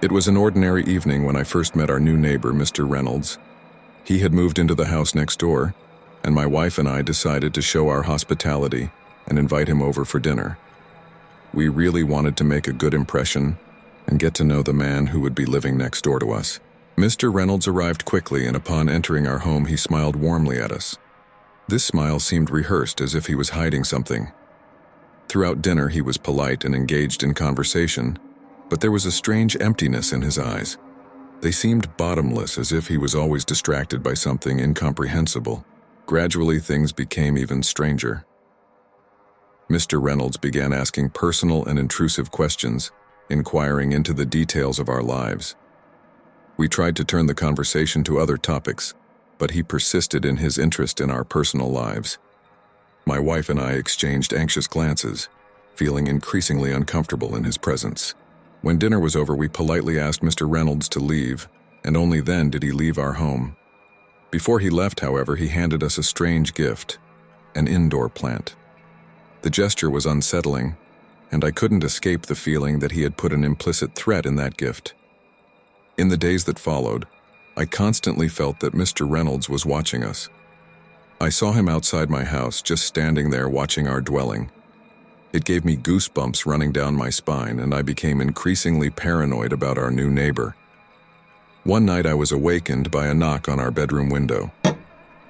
It was an ordinary evening when I first met our new neighbor, Mr. Reynolds. He had moved into the house next door, and my wife and I decided to show our hospitality and invite him over for dinner. We really wanted to make a good impression and get to know the man who would be living next door to us. Mr. Reynolds arrived quickly, and upon entering our home, he smiled warmly at us. This smile seemed rehearsed, as if he was hiding something. Throughout dinner, he was polite and engaged in conversation, but there was a strange emptiness in his eyes. They seemed bottomless, as if he was always distracted by something incomprehensible. Gradually, things became even stranger. Mr. Reynolds began asking personal and intrusive questions, inquiring into the details of our lives. We tried to turn the conversation to other topics, but he persisted in his interest in our personal lives. My wife and I exchanged anxious glances, feeling increasingly uncomfortable in his presence. When dinner was over, we politely asked Mr. Reynolds to leave, and only then did he leave our home. Before he left, however, he handed us a strange gift, an indoor plant. The gesture was unsettling, and I couldn't escape the feeling that he had put an implicit threat in that gift. In the days that followed, I constantly felt that Mr. Reynolds was watching us. I saw him outside my house, just standing there watching our dwelling. It gave me goosebumps running down my spine, and I became increasingly paranoid about our new neighbor. One night I was awakened by a knock on our bedroom window.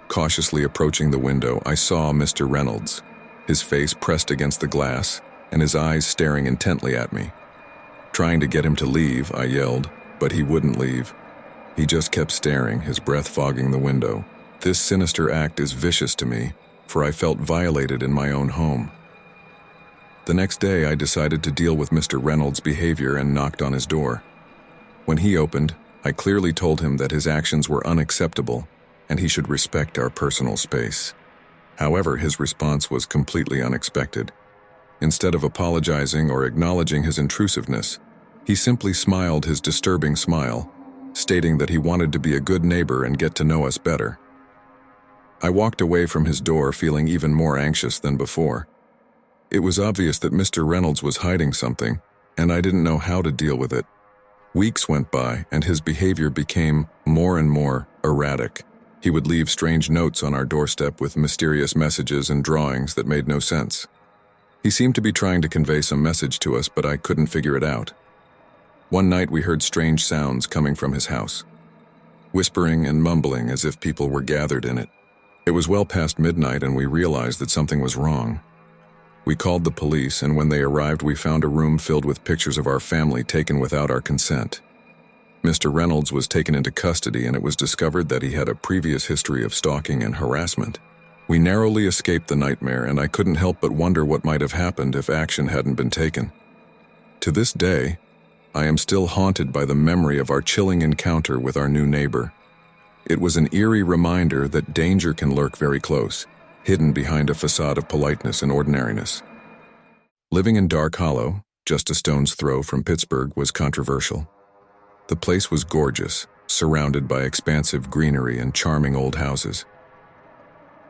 Cautiously approaching the window, I saw Mr. Reynolds, his face pressed against the glass and his eyes staring intently at me. Trying to get him to leave, I yelled, but he wouldn't leave. He just kept staring, his breath fogging the window. This sinister act is vicious to me, for I felt violated in my own home. The next day, I decided to deal with Mr. Reynolds' behavior and knocked on his door. When he opened, I clearly told him that his actions were unacceptable and he should respect our personal space. However, his response was completely unexpected. Instead of apologizing or acknowledging his intrusiveness, he simply smiled his disturbing smile, stating that he wanted to be a good neighbor and get to know us better. I walked away from his door feeling even more anxious than before. It was obvious that Mr. Reynolds was hiding something, and I didn't know how to deal with it. Weeks went by, and his behavior became more and more erratic. He would leave strange notes on our doorstep with mysterious messages and drawings that made no sense. He seemed to be trying to convey some message to us, but I couldn't figure it out. One night we heard strange sounds coming from his house, whispering and mumbling as if people were gathered in it. It was well past midnight, and we realized that something was wrong. We called the police, and when they arrived, we found a room filled with pictures of our family taken without our consent. Mr. Reynolds was taken into custody, and it was discovered that he had a previous history of stalking and harassment. We narrowly escaped the nightmare, and I couldn't help but wonder what might have happened if action hadn't been taken. To this day, I am still haunted by the memory of our chilling encounter with our new neighbor. It was an eerie reminder that danger can lurk very close, hidden behind a facade of politeness and ordinariness. Living in Dark Hollow, just a stone's throw from Pittsburgh, was controversial. The place was gorgeous, surrounded by expansive greenery and charming old houses.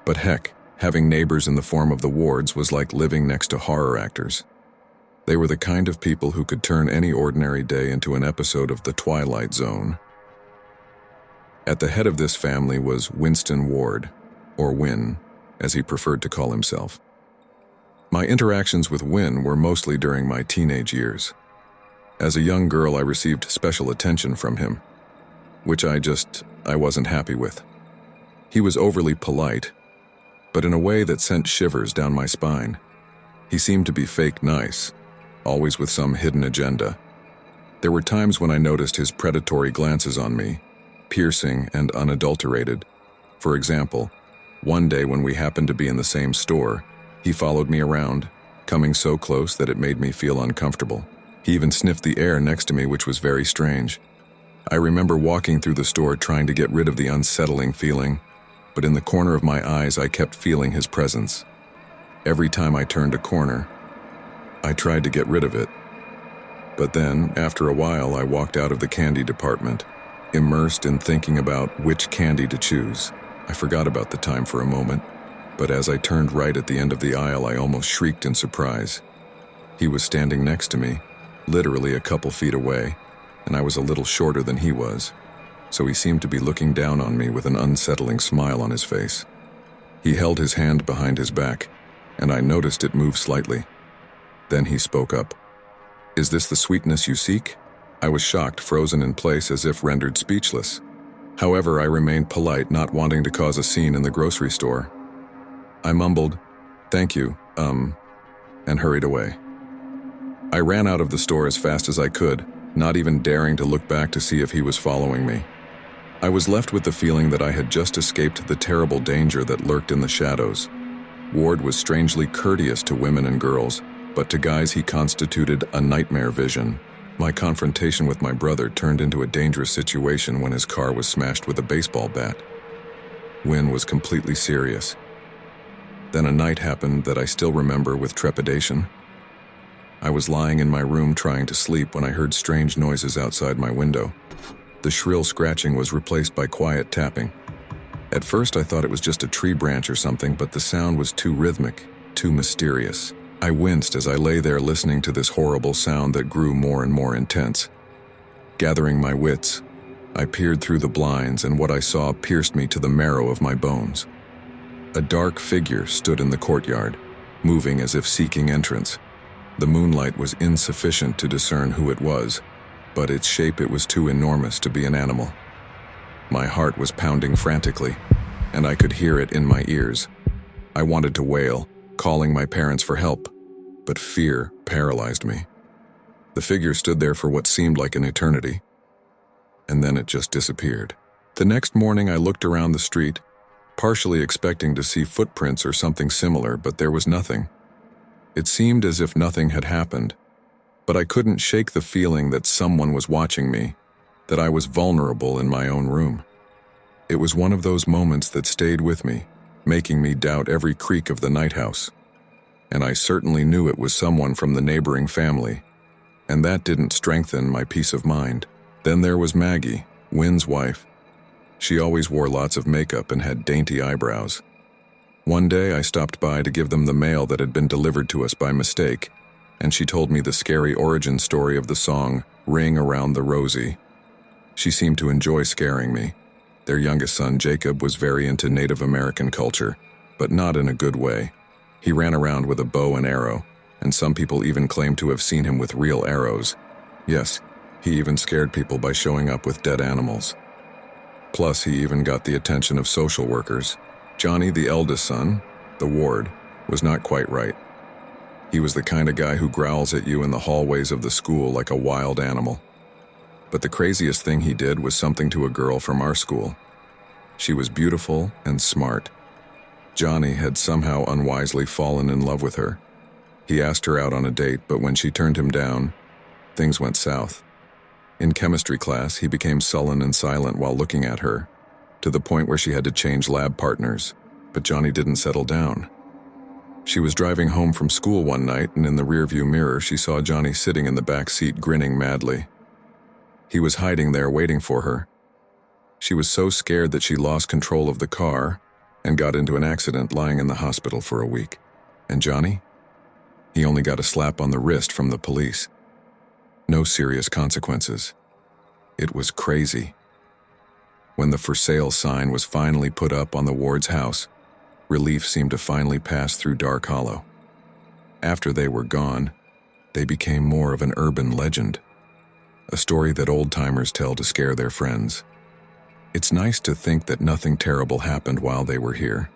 But heck, having neighbors in the form of the Wards was like living next to horror actors. They were the kind of people who could turn any ordinary day into an episode of The Twilight Zone. At the head of this family was Winston Ward, or Win, as he preferred to call himself. My interactions with Win were mostly during my teenage years. As a young girl, I received special attention from him, which I wasn't happy with. He was overly polite, but in a way that sent shivers down my spine. He seemed to be fake nice, always with some hidden agenda. There were times when I noticed his predatory glances on me, piercing and unadulterated. For example, one day when we happened to be in the same store, he followed me around, coming so close that it made me feel uncomfortable. He even sniffed the air next to me, which was very strange. I remember walking through the store trying to get rid of the unsettling feeling, but in the corner of my eyes I kept feeling his presence. Every time I turned a corner, I tried to get rid of it. But then, after a while, I walked out of the candy department, immersed in thinking about which candy to choose. I forgot about the time for a moment, but as I turned right at the end of the aisle, I almost shrieked in surprise. He was standing next to me, literally a couple feet away, and I was a little shorter than he was, so he seemed to be looking down on me with an unsettling smile on his face. He held his hand behind his back, and I noticed it move slightly. Then he spoke up. "Is this the sweetness you seek?" I was shocked, frozen in place as if rendered speechless. However, I remained polite, not wanting to cause a scene in the grocery store. I mumbled, "Thank you, and hurried away. I ran out of the store as fast as I could, not even daring to look back to see if he was following me. I was left with the feeling that I had just escaped the terrible danger that lurked in the shadows. Ward was strangely courteous to women and girls, but to guys he constituted a nightmare vision. My confrontation with my brother turned into a dangerous situation when his car was smashed with a baseball bat. Wynn was completely serious. Then a night happened that I still remember with trepidation. I was lying in my room trying to sleep when I heard strange noises outside my window. The shrill scratching was replaced by quiet tapping. At first I thought it was just a tree branch or something, but the sound was too rhythmic, too mysterious. I winced as I lay there listening to this horrible sound that grew more and more intense. Gathering my wits, I peered through the blinds, and what I saw pierced me to the marrow of my bones. A dark figure stood in the courtyard, moving as if seeking entrance. The moonlight was insufficient to discern who it was, but its shape it was too enormous to be an animal. My heart was pounding frantically, and I could hear it in my ears. I wanted to wail, calling my parents for help, but fear paralyzed me. The figure stood there for what seemed like an eternity, and then it just disappeared. The next morning I looked around the street, partially expecting to see footprints or something similar, but there was nothing. It seemed as if nothing had happened, but I couldn't shake the feeling that someone was watching me, that I was vulnerable in my own room. It was one of those moments that stayed with me, making me doubt every creak of the night house. And I certainly knew it was someone from the neighboring family, and that didn't strengthen my peace of mind. Then there was Maggie, Wynn's wife. She always wore lots of makeup and had dainty eyebrows. One day I stopped by to give them the mail that had been delivered to us by mistake, and she told me the scary origin story of the song, "Ring Around the Rosie." She seemed to enjoy scaring me. Their youngest son, Jacob, was very into Native American culture, but not in a good way. He ran around with a bow and arrow, and some people even claimed to have seen him with real arrows. Yes, he even scared people by showing up with dead animals. Plus, he even got the attention of social workers. Johnny, the eldest son, the ward, was not quite right. He was the kind of guy who growls at you in the hallways of the school like a wild animal. But the craziest thing he did was something to a girl from our school. She was beautiful and smart. Johnny had somehow unwisely fallen in love with her. He asked her out on a date, but when she turned him down, things went south. In chemistry class, he became sullen and silent while looking at her, to the point where she had to change lab partners, but Johnny didn't settle down. She was driving home from school one night, and in the rearview mirror she saw Johnny sitting in the back seat grinning madly. He was hiding there waiting for her. She was so scared that she lost control of the car and got into an accident, lying in the hospital for a week. And Johnny? He only got a slap on the wrist from the police. No serious consequences. It was crazy. When the for sale sign was finally put up on the ward's house, relief seemed to finally pass through Dark Hollow. After they were gone, they became more of an urban legend, a story that old-timers tell to scare their friends. It's nice to think that nothing terrible happened while they were here,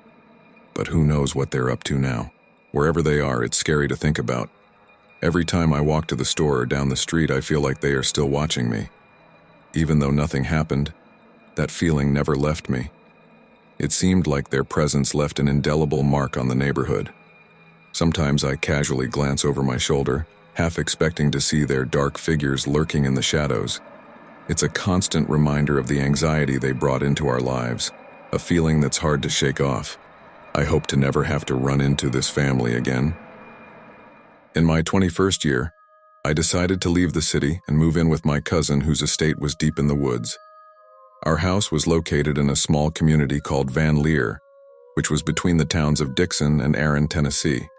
but who knows what they're up to now. Wherever they are, it's scary to think about. Every time I walk to the store or down the street, I feel like they are still watching me. Even though nothing happened, that feeling never left me. It seemed like their presence left an indelible mark on the neighborhood. Sometimes I casually glance over my shoulder, half expecting to see their dark figures lurking in the shadows. It's a constant reminder of the anxiety they brought into our lives, a feeling that's hard to shake off. I hope to never have to run into this family again. In my 21st year, I decided to leave the city and move in with my cousin, whose estate was deep in the woods. Our house was located in a small community called Van Leer, which was between the towns of Dixon and Aaron, Tennessee.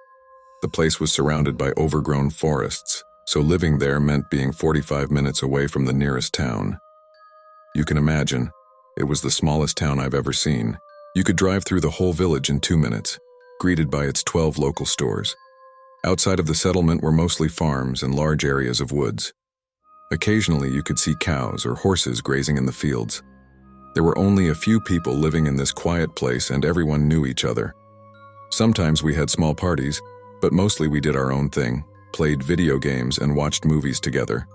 The place was surrounded by overgrown forests, so living there meant being 45 minutes away from the nearest town. You can imagine, it was the smallest town I've ever seen. You could drive through the whole village in 2 minutes, greeted by its 12 local stores. Outside of the settlement were mostly farms and large areas of woods. Occasionally you could see cows or horses grazing in the fields. There were only a few people living in this quiet place and everyone knew each other. Sometimes we had small parties, but mostly we did our own thing, played video games and watched movies together.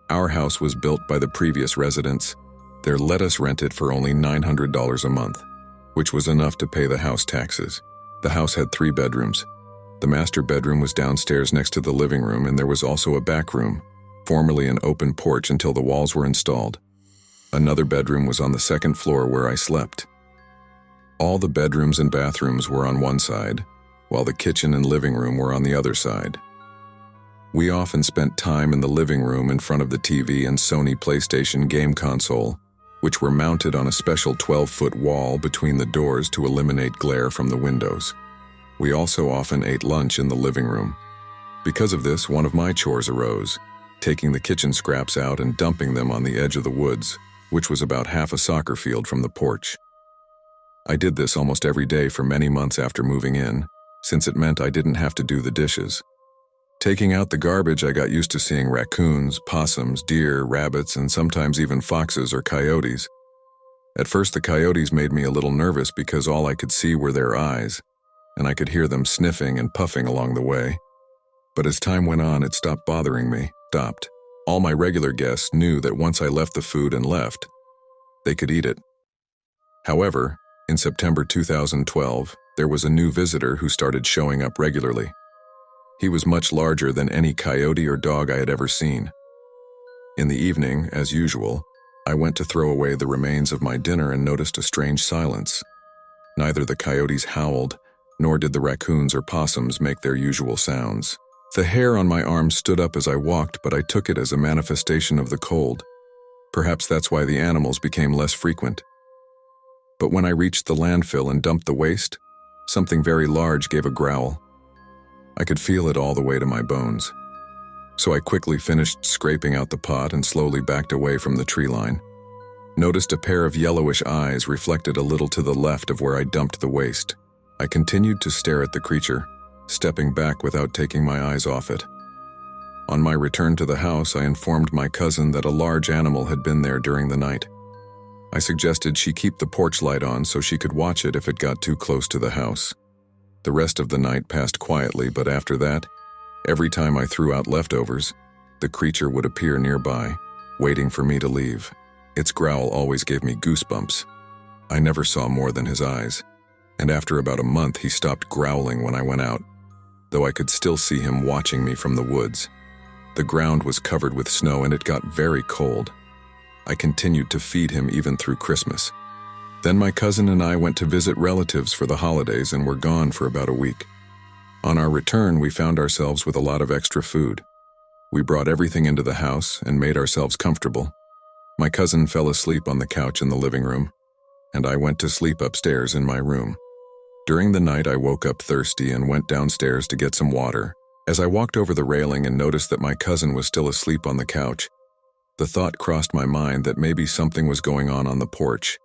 Our house was built by the previous residents. They let us rent it for only $900 a month, which was enough to pay the house taxes. The house had 3 bedrooms. The master bedroom was downstairs next to the living room, and there was also a back room, formerly an open porch until the walls were installed. Another bedroom was on the 2nd floor where I slept. All the bedrooms and bathrooms were on one side, while the kitchen and living room were on the other side. We often spent time in the living room in front of the TV and Sony PlayStation game console, which were mounted on a special 12-foot wall between the doors to eliminate glare from the windows. We also often ate lunch in the living room. Because of this, one of my chores arose, taking the kitchen scraps out and dumping them on the edge of the woods, which was about half a soccer field from the porch. I did this almost every day for many months after moving in, since it meant I didn't have to do the dishes. Taking out the garbage, I got used to seeing raccoons, possums, deer, rabbits, and sometimes even foxes or coyotes. At first, the coyotes made me a little nervous because all I could see were their eyes, and I could hear them sniffing and puffing along the way. But as time went on, it stopped bothering me. All my regular guests knew that once I left the food and left, they could eat it. However, in September 2012, there was a new visitor who started showing up regularly. He was much larger than any coyote or dog I had ever seen. In the evening, as usual, I went to throw away the remains of my dinner and noticed a strange silence. Neither the coyotes howled, nor did the raccoons or possums make their usual sounds. The hair on my arm stood up as I walked, but I took it as a manifestation of the cold. Perhaps that's why the animals became less frequent. But when I reached the landfill and dumped the waste, something very large gave a growl. I could feel it all the way to my bones. So I quickly finished scraping out the pot and slowly backed away from the tree line. Noticed a pair of yellowish eyes reflected a little to the left of where I dumped the waste. I continued to stare at the creature, stepping back without taking my eyes off it. On my return to the house, I informed my cousin that a large animal had been there during the night. I suggested she keep the porch light on so she could watch it if it got too close to the house. The rest of the night passed quietly, but after that, every time I threw out leftovers, the creature would appear nearby, waiting for me to leave. Its growl always gave me goosebumps. I never saw more than his eyes, and after about a month he stopped growling when I went out, though I could still see him watching me from the woods. The ground was covered with snow and it got very cold. I continued to feed him even through Christmas. Then my cousin and I went to visit relatives for the holidays and were gone for about a week. On our return, we found ourselves with a lot of extra food. We brought everything into the house and made ourselves comfortable. My cousin fell asleep on the couch in the living room, and I went to sleep upstairs in my room. During the night, I woke up thirsty and went downstairs to get some water. As I walked over the railing and noticed that my cousin was still asleep on the couch, the thought crossed my mind that maybe something was going on the porch.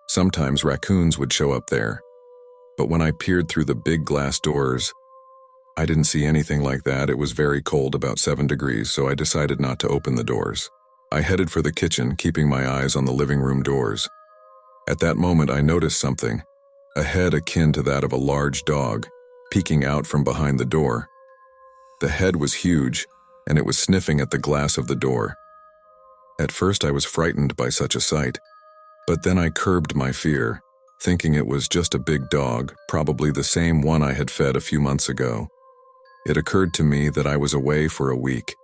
Sometimes raccoons would show up there, but when I peered through the big glass doors, I didn't see anything like that. It was very cold, about 7 degrees, so I decided not to open the doors. I headed for the kitchen, keeping my eyes on the living room doors. At that moment, I noticed something, a head akin to that of a large dog, peeking out from behind the door. The head was huge, and it was sniffing at the glass of the door. At first, I was frightened by such a sight, but then I curbed my fear, thinking it was just a big dog, probably the same one I had fed a few months ago. It occurred to me that I was away for a week,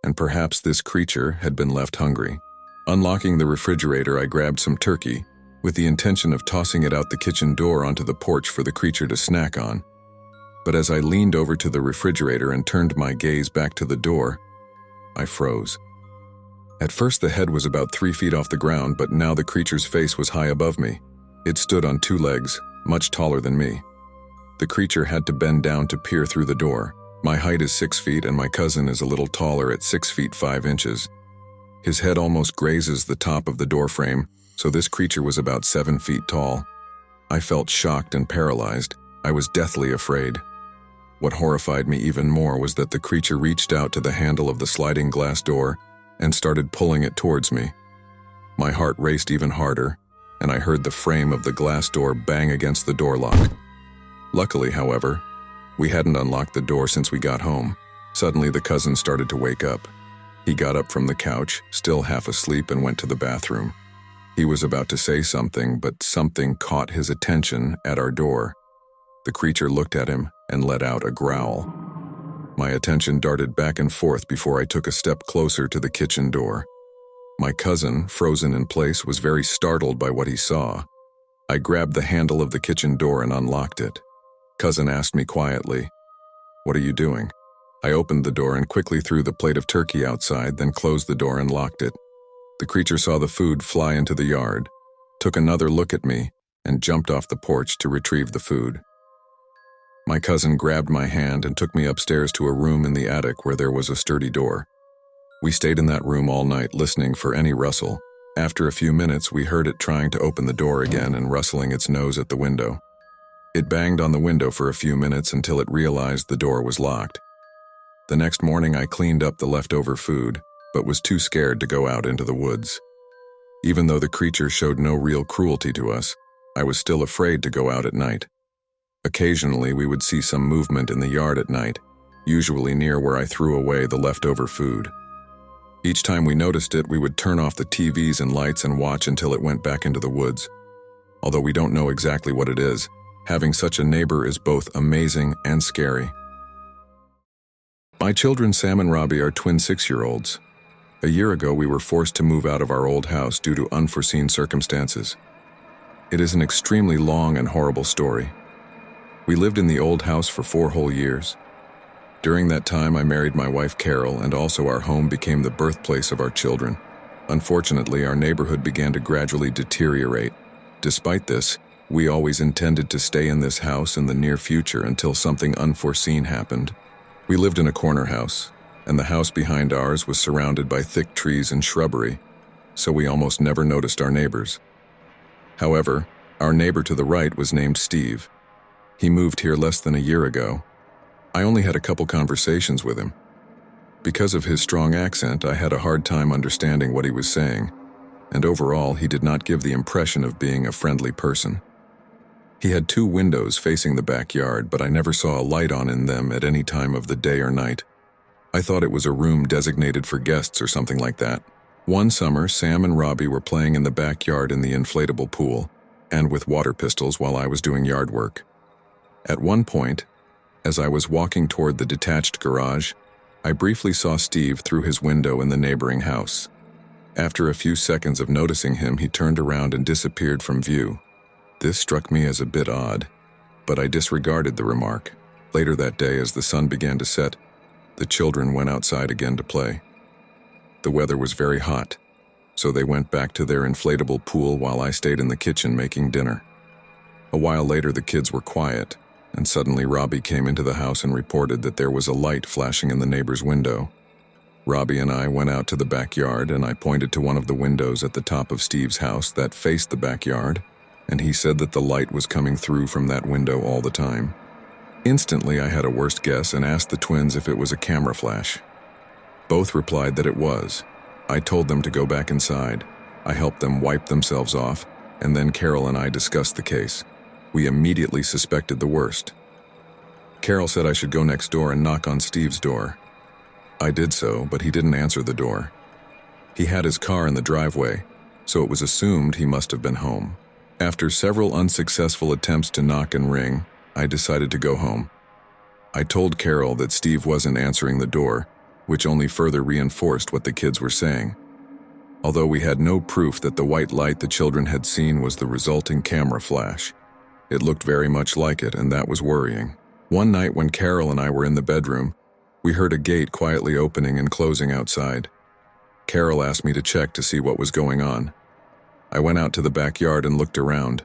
and perhaps this creature had been left hungry. Unlocking the refrigerator, I grabbed some turkey, with the intention of tossing it out the kitchen door onto the porch for the creature to snack on. But as I leaned over to the refrigerator and turned my gaze back to the door, I froze. At first, the head was about 3 feet off the ground, but now the creature's face was high above me. It stood on 2 legs, much taller than me. The creature had to bend down to peer through the door. My height is 6 feet and my cousin is a little taller at 6 feet 5 inches. His head almost grazes the top of the doorframe, so this creature was about 7 feet tall. I felt shocked and paralyzed. I was deathly afraid. What horrified me even more was that the creature reached out to the handle of the sliding glass door and started pulling it towards me. My heart raced even harder, and I heard the frame of the glass door bang against the door lock. Luckily, however, we hadn't unlocked the door since we got home. Suddenly, the cousin started to wake up. He got up from the couch, still half asleep, and went to the bathroom. He was about to say something, but something caught his attention at our door. The creature looked at him and let out a growl. My attention darted back and forth before I took a step closer to the kitchen door. My cousin, frozen in place, was very startled by what he saw. I grabbed the handle of the kitchen door and unlocked it. Cousin asked me quietly, "What are you doing?" I opened the door and quickly threw the plate of turkey outside, then closed the door and locked it. The creature saw the food fly into the yard, took another look at me, and jumped off the porch to retrieve the food. My cousin grabbed my hand and took me upstairs to a room in the attic where there was a sturdy door. We stayed in that room all night, listening for any rustle. After a few minutes, we heard it trying to open the door again and rustling its nose at the window. It banged on the window for a few minutes until it realized the door was locked. The next morning, I cleaned up the leftover food, but was too scared to go out into the woods. Even though the creature showed no real cruelty to us, I was still afraid to go out at night. Occasionally, we would see some movement in the yard at night, usually near where I threw away the leftover food. Each time we noticed it, we would turn off the TVs and lights and watch until it went back into the woods. Although we don't know exactly what it is, having such a neighbor is both amazing and scary. My children Sam and Robbie are twin 6-year-olds. A year ago, we were forced to move out of our old house due to unforeseen circumstances. It is an extremely long and horrible story. We lived in the old house for 4 whole years. During that time, I married my wife Carol, and also our home became the birthplace of our children. Unfortunately, our neighborhood began to gradually deteriorate. Despite this, we always intended to stay in this house in the near future until something unforeseen happened. We lived in a corner house, and the house behind ours was surrounded by thick trees and shrubbery, so we almost never noticed our neighbors. However, our neighbor to the right was named Steve. He moved here less than a year ago. I only had a couple conversations with him. Because of his strong accent, I had a hard time understanding what he was saying, and overall, he did not give the impression of being a friendly person. He had 2 windows facing the backyard, but I never saw a light on in them at any time of the day or night. I thought it was a room designated for guests or something like that. One summer, Sam and Robbie were playing in the backyard in the inflatable pool, and with water pistols while I was doing yard work. At one point, as I was walking toward the detached garage, I briefly saw Steve through his window in the neighboring house. After a few seconds of noticing him, he turned around and disappeared from view. This struck me as a bit odd, but I disregarded the remark. Later that day, as the sun began to set, the children went outside again to play. The weather was very hot, so they went back to their inflatable pool while I stayed in the kitchen making dinner. A while later, the kids were quiet, and suddenly Robbie came into the house and reported that there was a light flashing in the neighbor's window. Robbie and I went out to the backyard, and I pointed to one of the windows at the top of Steve's house that faced the backyard, and he said that the light was coming through from that window all the time. Instantly, I had a worst guess and asked the twins if it was a camera flash. Both replied that it was. I told them to go back inside. I helped them wipe themselves off, and then Carol and I discussed the case. We immediately suspected the worst. Carol said I should go next door and knock on Steve's door. I did so, but he didn't answer the door. He had his car in the driveway, so it was assumed he must have been home. After several unsuccessful attempts to knock and ring, I decided to go home. I told Carol that Steve wasn't answering the door, which only further reinforced what the kids were saying. Although we had no proof that the white light the children had seen was the resulting camera flash, it looked very much like it, and that was worrying. One night when Carol and I were in the bedroom, we heard a gate quietly opening and closing outside. Carol asked me to check to see what was going on. I went out to the backyard and looked around.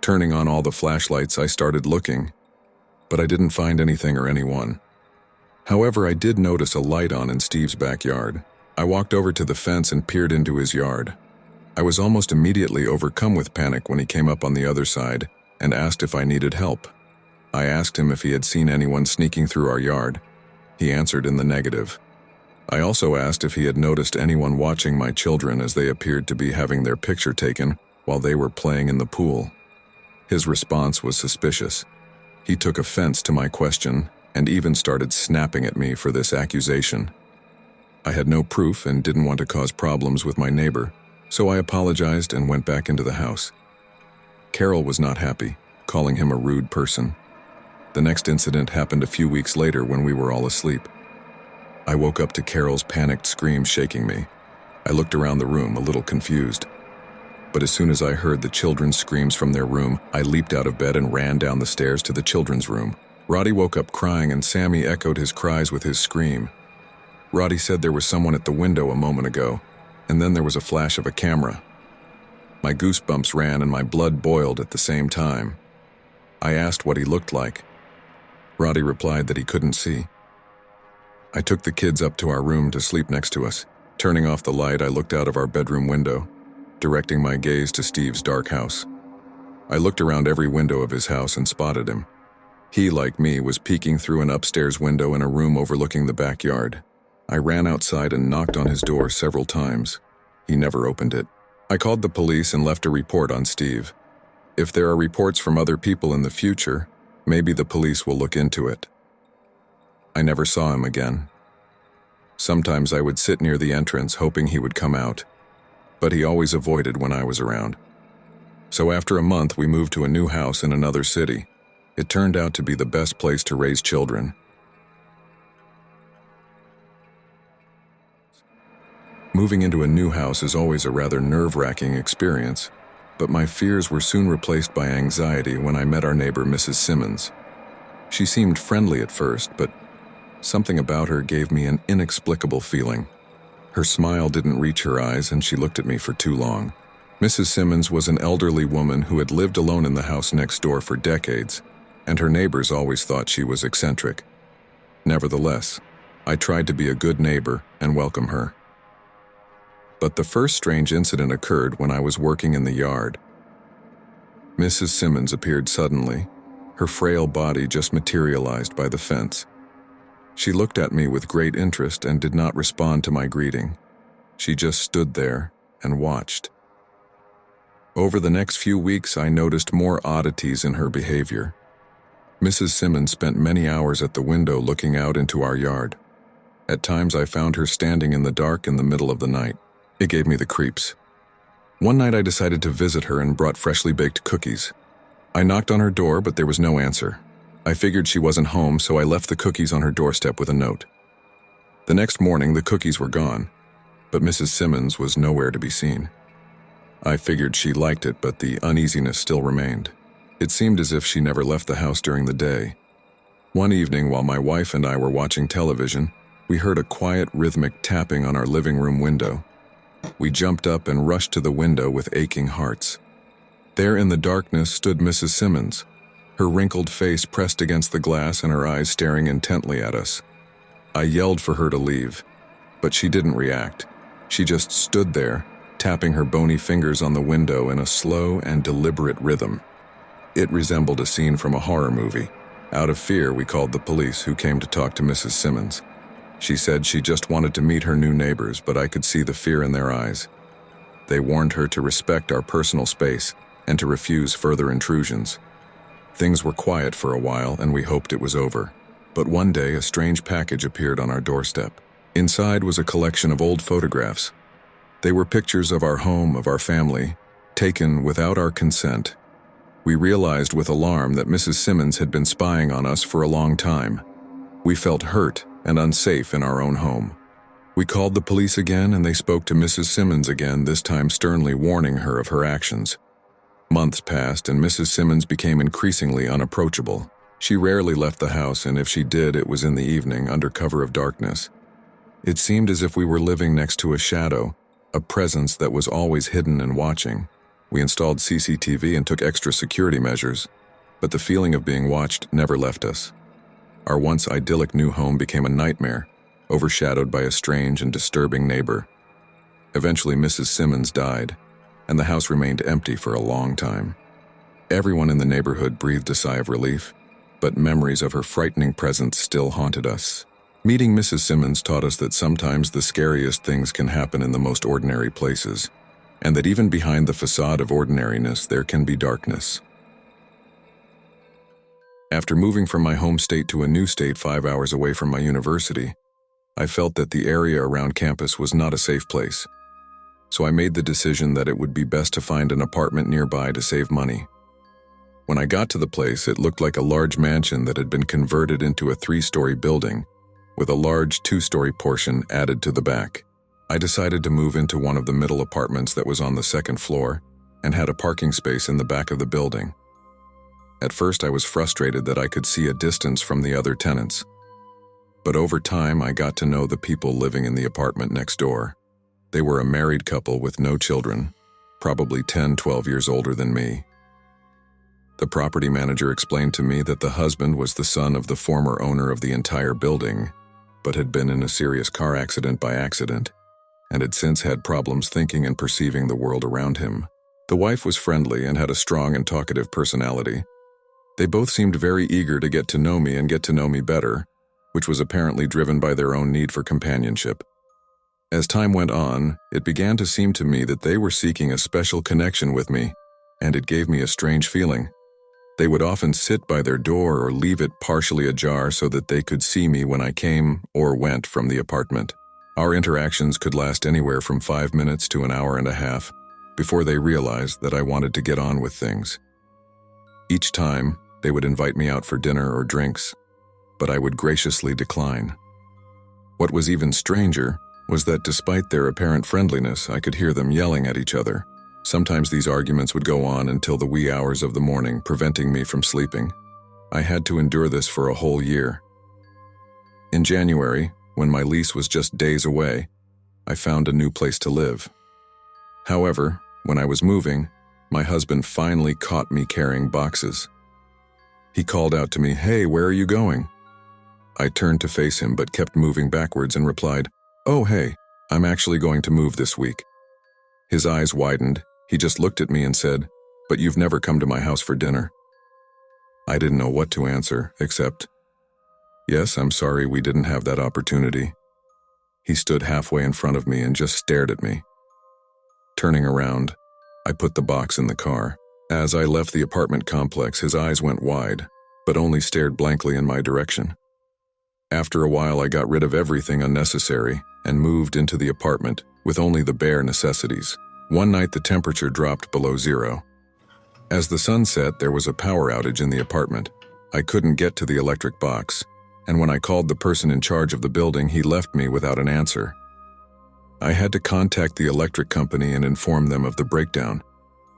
Turning on all the flashlights, I started looking, but I didn't find anything or anyone. However, I did notice a light on in Steve's backyard. I walked over to the fence and peered into his yard. I was almost immediately overcome with panic when he came up on the other side and asked if I needed help. I asked him if he had seen anyone sneaking through our yard. He answered in the negative. I also asked if he had noticed anyone watching my children as they appeared to be having their picture taken while they were playing in the pool. His response was suspicious. He took offense to my question and even started snapping at me for this accusation. I had no proof and didn't want to cause problems with my neighbor, so I apologized and went back into the house. Carol was not happy, calling him a rude person. The next incident happened a few weeks later when we were all asleep. I woke up to Carol's panicked screams shaking me. I looked around the room, a little confused. But as soon as I heard the children's screams from their room, I leaped out of bed and ran down the stairs to the children's room. Roddy woke up crying and Sammy echoed his cries with his scream. Roddy said there was someone at the window a moment ago, and then there was a flash of a camera. My goosebumps ran and my blood boiled at the same time. I asked what he looked like. Roddy replied that he couldn't see. I took the kids up to our room to sleep next to us. Turning off the light, I looked out of our bedroom window, directing my gaze to Steve's dark house. I looked around every window of his house and spotted him. He, like me, was peeking through an upstairs window in a room overlooking the backyard. I ran outside and knocked on his door several times. He never opened it. I called the police and left a report on Steve. If there are reports from other people in the future, maybe the police will look into it. I never saw him again. Sometimes I would sit near the entrance hoping he would come out, but he always avoided when I was around. So after a month, we moved to a new house in another city. It turned out to be the best place to raise children. Moving into a new house is always a rather nerve-wracking experience, but my fears were soon replaced by anxiety when I met our neighbor, Mrs. Simmons. She seemed friendly at first, but something about her gave me an inexplicable feeling. Her smile didn't reach her eyes, and she looked at me for too long. Mrs. Simmons was an elderly woman who had lived alone in the house next door for decades, and her neighbors always thought she was eccentric. Nevertheless, I tried to be a good neighbor and welcome her. But the first strange incident occurred when I was working in the yard. Mrs. Simmons appeared suddenly, her frail body just materialized by the fence. She looked at me with great interest and did not respond to my greeting. She just stood there and watched. Over the next few weeks, I noticed more oddities in her behavior. Mrs. Simmons spent many hours at the window looking out into our yard. At times, I found her standing in the dark in the middle of the night. It gave me the creeps. One night, I decided to visit her and brought freshly baked cookies. I knocked on her door, but there was no answer. I figured she wasn't home, so I left the cookies on her doorstep with a note. The next morning, the cookies were gone, but Mrs. Simmons was nowhere to be seen. I figured she liked it, but the uneasiness still remained. It seemed as if she never left the house during the day. One evening, while my wife and I were watching television, we heard a quiet, rhythmic tapping on our living room window. We jumped up and rushed to the window with aching hearts. There in the darkness stood Mrs. Simmons, her wrinkled face pressed against the glass and her eyes staring intently at us. I yelled for her to leave, but she didn't react. She just stood there, tapping her bony fingers on the window in a slow and deliberate rhythm. It resembled a scene from a horror movie. Out of fear, we called the police, who came to talk to Mrs. Simmons. She said she just wanted to meet her new neighbors, but I could see the fear in their eyes. They warned her to respect our personal space and to refuse further intrusions. Things were quiet for a while, and we hoped it was over. But one day, a strange package appeared on our doorstep. Inside was a collection of old photographs. They were pictures of our home, of our family, taken without our consent. We realized with alarm that Mrs. Simmons had been spying on us for a long time. We felt hurt and unsafe in our own home. We called the police again, and they spoke to Mrs. Simmons again, this time sternly warning her of her actions. Months passed, and Mrs. Simmons became increasingly unapproachable. She rarely left the house, and if she did, it was in the evening, under cover of darkness. It seemed as if we were living next to a shadow, a presence that was always hidden and watching. We installed CCTV and took extra security measures, but the feeling of being watched never left us. Our once idyllic new home became a nightmare, overshadowed by a strange and disturbing neighbor. Eventually, Mrs. Simmons died, and the house remained empty for a long time. Everyone in the neighborhood breathed a sigh of relief, but memories of her frightening presence still haunted us. Meeting Mrs. Simmons taught us that sometimes the scariest things can happen in the most ordinary places, and that even behind the facade of ordinariness there can be darkness. After moving from my home state to a new state 5 hours away from my university, I felt that the area around campus was not a safe place. So I made the decision that it would be best to find an apartment nearby to save money. When I got to the place, it looked like a large mansion that had been converted into a 3-story building, with a large 2-story portion added to the back. I decided to move into one of the middle apartments that was on the 2nd floor and had a parking space in the back of the building. At first, I was frustrated that I could see a distance from the other tenants. But over time, I got to know the people living in the apartment next door. They were a married couple with no children, probably 10-12 years older than me. The property manager explained to me that the husband was the son of the former owner of the entire building, but had been in a serious car accident by accident, and had since had problems thinking and perceiving the world around him. The wife was friendly and had a strong and talkative personality. They both seemed very eager to get to know me and get to know me better, which was apparently driven by their own need for companionship. As time went on, it began to seem to me that they were seeking a special connection with me, and it gave me a strange feeling. They would often sit by their door or leave it partially ajar so that they could see me when I came or went from the apartment. Our interactions could last anywhere from 5 minutes to an hour and a half before they realized that I wanted to get on with things. Each time, they would invite me out for dinner or drinks, but I would graciously decline. What was even stranger was that despite their apparent friendliness, I could hear them yelling at each other. Sometimes these arguments would go on until the wee hours of the morning, preventing me from sleeping. I had to endure this for a whole year. In January, when my lease was just days away, I found a new place to live. However, when I was moving, my husband finally caught me carrying boxes. He called out to me, "Hey, where are you going?" I turned to face him but kept moving backwards and replied, "Oh, hey, I'm actually going to move this week." His eyes widened. He just looked at me and said, "But you've never come to my house for dinner." I didn't know what to answer, except, "Yes, I'm sorry we didn't have that opportunity." He stood halfway in front of me and just stared at me. Turning around, I put the box in the car. As I left the apartment complex, his eyes went wide, but only stared blankly in my direction. After a while, I got rid of everything unnecessary and moved into the apartment with only the bare necessities. One night, the temperature dropped below 0. As the sun set, there was a power outage in the apartment. I couldn't get to the electric box, and when I called the person in charge of the building, he left me without an answer. I had to contact the electric company and inform them of the breakdown,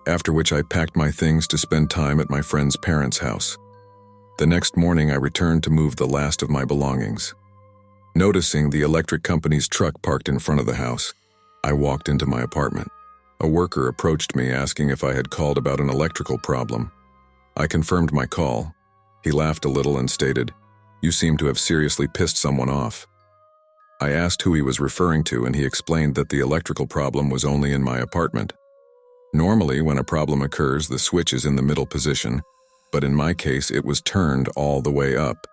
after which I packed my things to spend time at my friend's parents' house. The next morning, I returned to move the last of my belongings. Noticing the electric company's truck parked in front of the house, I walked into my apartment. A worker approached me asking if I had called about an electrical problem. I confirmed my call. He laughed a little and stated, "You seem to have seriously pissed someone off." I asked who he was referring to, and he explained that the electrical problem was only in my apartment. Normally, when a problem occurs, the switch is in the middle position, but in my case, it was turned all the way up,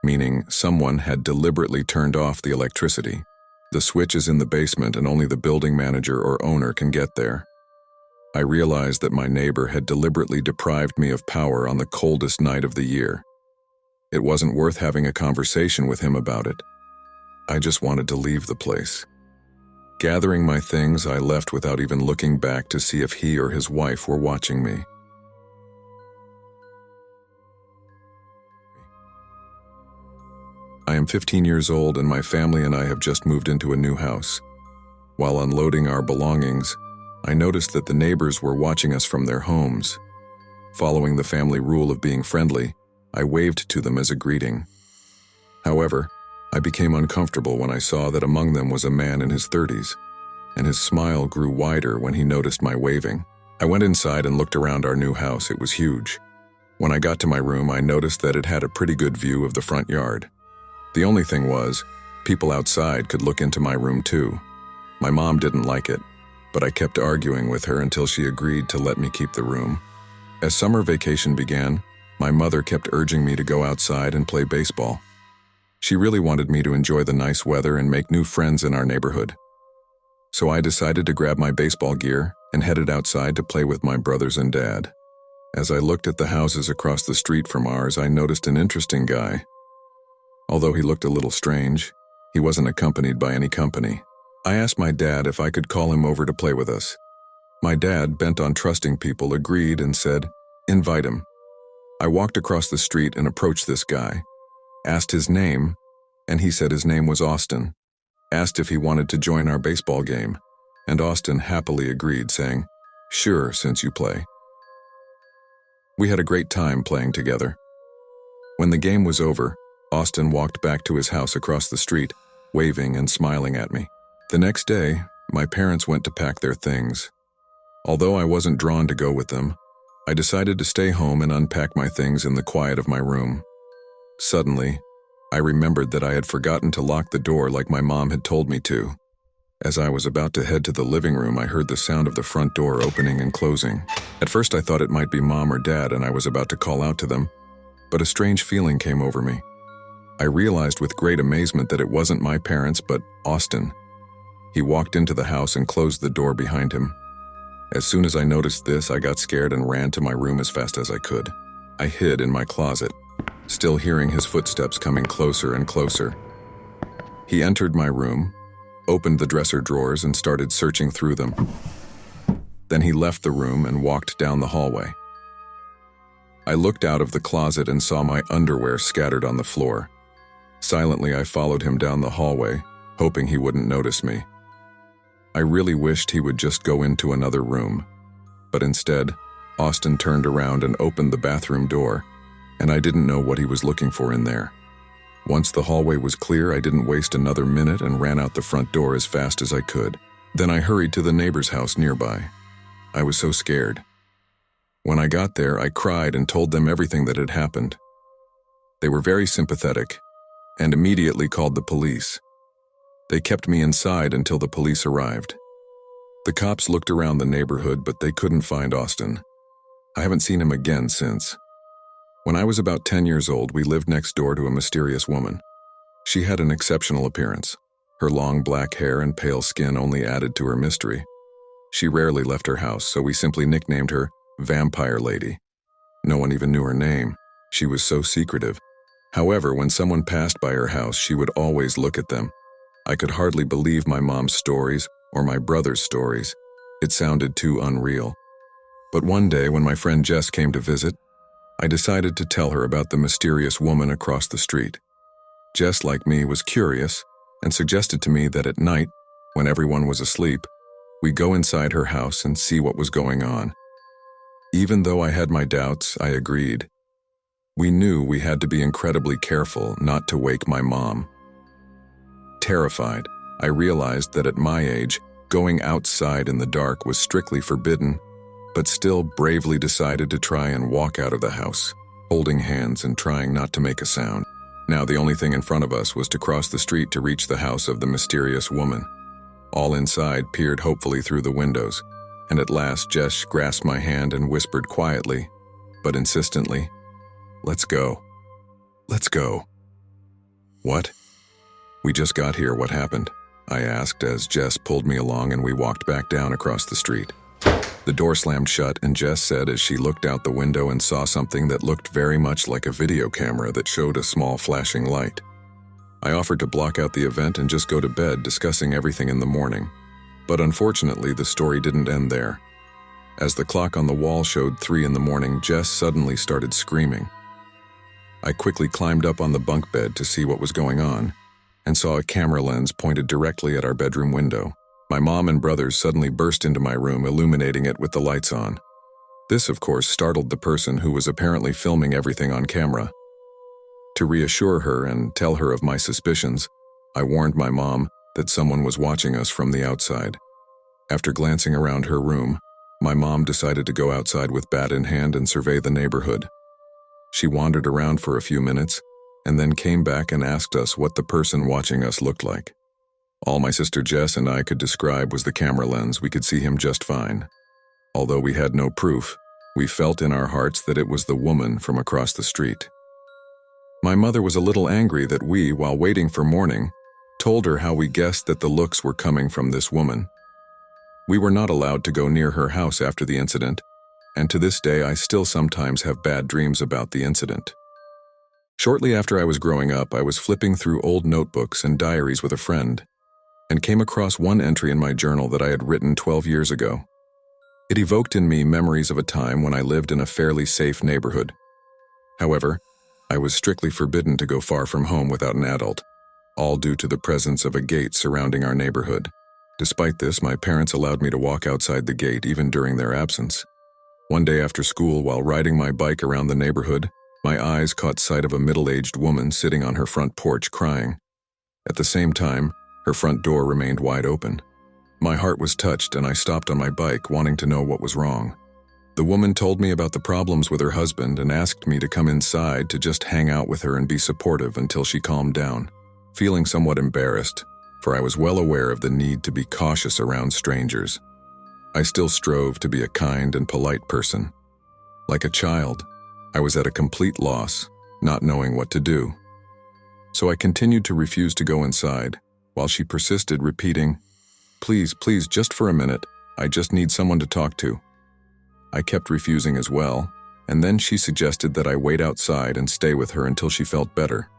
meaning someone had deliberately turned off the electricity. The switch is in the basement and only the building manager or owner can get there. I realized that my neighbor had deliberately deprived me of power on the coldest night of the year. It wasn't worth having a conversation with him about it. I just wanted to leave the place. Gathering my things, I left without even looking back to see if he or his wife were watching me. I am 15 years old and my family and I have just moved into a new house. While unloading our belongings, I noticed that the neighbors were watching us from their homes. Following the family rule of being friendly, I waved to them as a greeting. However, I became uncomfortable when I saw that among them was a man in his 30s, and his smile grew wider when he noticed my waving. I went inside and looked around our new house. It was huge. When I got to my room, I noticed that it had a pretty good view of the front yard. The only thing was, people outside could look into my room too. My mom didn't like it, but I kept arguing with her until she agreed to let me keep the room. As summer vacation began, my mother kept urging me to go outside and play baseball. She really wanted me to enjoy the nice weather and make new friends in our neighborhood. So I decided to grab my baseball gear and headed outside to play with my brothers and dad. As I looked at the houses across the street from ours, I noticed an interesting guy. Although he looked a little strange, he wasn't accompanied by any company. I asked my dad if I could call him over to play with us. My dad, bent on trusting people, agreed and said, "Invite him." I walked across the street and approached this guy, asked his name, and he said his name was Austin. Asked if he wanted to join our baseball game, and Austin happily agreed, saying, "Sure, since you play." We had a great time playing together. When the game was over, Austin walked back to his house across the street, waving and smiling at me. The next day, my parents went to pack their things. Although I wasn't drawn to go with them, I decided to stay home and unpack my things in the quiet of my room. Suddenly, I remembered that I had forgotten to lock the door like my mom had told me to. As I was about to head to the living room, I heard the sound of the front door opening and closing. At first I thought it might be Mom or Dad, and I was about to call out to them, but a strange feeling came over me. I realized with great amazement that it wasn't my parents, but Austin. He walked into the house and closed the door behind him. As soon as I noticed this, I got scared and ran to my room as fast as I could. I hid in my closet, still hearing his footsteps coming closer and closer. He entered my room, opened the dresser drawers and started searching through them. Then he left the room and walked down the hallway. I looked out of the closet and saw my underwear scattered on the floor. Silently, I followed him down the hallway, hoping he wouldn't notice me. I really wished he would just go into another room, but instead, Austin turned around and opened the bathroom door, and I didn't know what he was looking for in there. Once the hallway was clear, I didn't waste another minute and ran out the front door as fast as I could. Then I hurried to the neighbor's house nearby. I was so scared. When I got there, I cried and told them everything that had happened. They were very sympathetic and immediately called the police. They kept me inside until the police arrived. The cops looked around the neighborhood, but they couldn't find Austin. I haven't seen him again since. When I was about 10 years old, we lived next door to a mysterious woman. She had an exceptional appearance. Her long black hair and pale skin only added to her mystery. She rarely left her house, so we simply nicknamed her Vampire Lady. No one even knew her name. She was so secretive. However, when someone passed by her house, she would always look at them. I could hardly believe my mom's stories or my brother's stories. It sounded too unreal. But one day, when my friend Jess came to visit, I decided to tell her about the mysterious woman across the street. Jess, like me, was curious and suggested to me that at night, when everyone was asleep, we go inside her house and see what was going on. Even though I had my doubts, I agreed. We knew we had to be incredibly careful not to wake my mom. Terrified, I realized that at my age, going outside in the dark was strictly forbidden, but still bravely decided to try and walk out of the house, holding hands and trying not to make a sound. Now the only thing in front of us was to cross the street to reach the house of the mysterious woman. All inside peered hopefully through the windows, and at last Jess grasped my hand and whispered quietly, but insistently, "Let's go. Let's go." "What?" "We just got here. What happened?" I asked as Jess pulled me along and we walked back down across the street. The door slammed shut, and Jess said as she looked out the window and saw something that looked very much like a video camera that showed a small flashing light. I offered to block out the event and just go to bed, discussing everything in the morning. But unfortunately, the story didn't end there. As the clock on the wall showed 3 in the morning, Jess suddenly started screaming. I quickly climbed up on the bunk bed to see what was going on, and saw a camera lens pointed directly at our bedroom window. My mom and brothers suddenly burst into my room, illuminating it with the lights on. This, of course, startled the person who was apparently filming everything on camera. To reassure her and tell her of my suspicions, I warned my mom that someone was watching us from the outside. After glancing around her room, my mom decided to go outside with bat in hand and survey the neighborhood. She wandered around for a few minutes and then came back and asked us what the person watching us looked like. All my sister Jess and I could describe was the camera lens. We could see him just fine. Although we had no proof, we felt in our hearts that it was the woman from across the street. My mother was a little angry that we, while waiting for morning, told her how we guessed that the looks were coming from this woman. We were not allowed to go near her house after the incident, and to this day I still sometimes have bad dreams about the incident. Shortly after I was growing up, I was flipping through old notebooks and diaries with a friend, and came across one entry in my journal that I had written 12 years ago. It evoked in me memories of a time when I lived in a fairly safe neighborhood. However, I was strictly forbidden to go far from home without an adult, all due to the presence of a gate surrounding our neighborhood. Despite this, my parents allowed me to walk outside the gate even during their absence. One day after school, while riding my bike around the neighborhood, my eyes caught sight of a middle-aged woman sitting on her front porch crying. At the same time, her front door remained wide open. My heart was touched and I stopped on my bike, wanting to know what was wrong. The woman told me about the problems with her husband and asked me to come inside to just hang out with her and be supportive until she calmed down. Feeling somewhat embarrassed, for I was well aware of the need to be cautious around strangers, I still strove to be a kind and polite person. Like a child, I was at a complete loss, not knowing what to do. So I continued to refuse to go inside, while she persisted, repeating, "Please, please, just for a minute, I just need someone to talk to." I kept refusing as well, and then she suggested that I wait outside and stay with her until she felt better.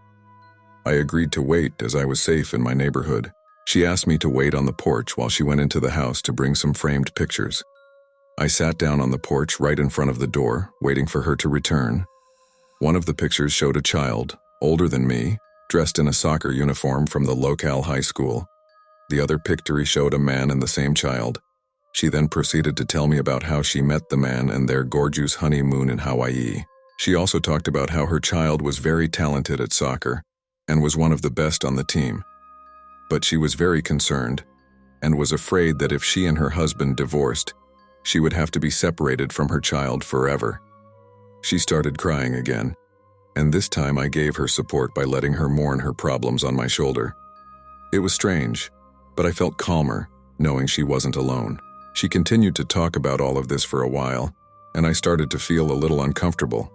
I agreed to wait as I was safe in my neighborhood. She asked me to wait on the porch while she went into the house to bring some framed pictures. I sat down on the porch right in front of the door, waiting for her to return. One of the pictures showed a child, older than me, dressed in a soccer uniform from the locale high school. The other picture showed a man and the same child. She then proceeded to tell me about how she met the man and their gorgeous honeymoon in Hawaii. She also talked about how her child was very talented at soccer and was one of the best on the team. But she was very concerned and was afraid that if she and her husband divorced, she would have to be separated from her child forever. She started crying again, and this time I gave her support by letting her mourn her problems on my shoulder. It was strange, but I felt calmer, knowing she wasn't alone. She continued to talk about all of this for a while, and I started to feel a little uncomfortable.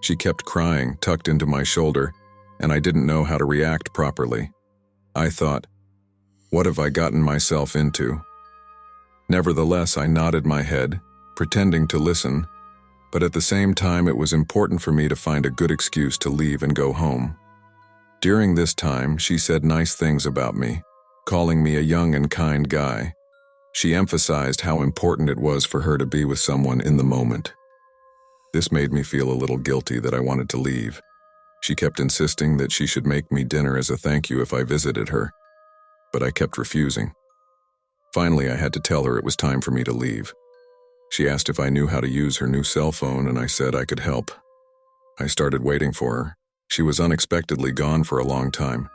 She kept crying, tucked into my shoulder, and I didn't know how to react properly. I thought, what have I gotten myself into? Nevertheless, I nodded my head, pretending to listen, but at the same time it was important for me to find a good excuse to leave and go home. During this time, she said nice things about me, calling me a young and kind guy. She emphasized how important it was for her to be with someone in the moment. This made me feel a little guilty that I wanted to leave. She kept insisting that she should make me dinner as a thank you if I visited her, but I kept refusing. Finally, I had to tell her it was time for me to leave. She asked if I knew how to use her new cell phone, and I said I could help. I started waiting for her. She was unexpectedly gone for a long time,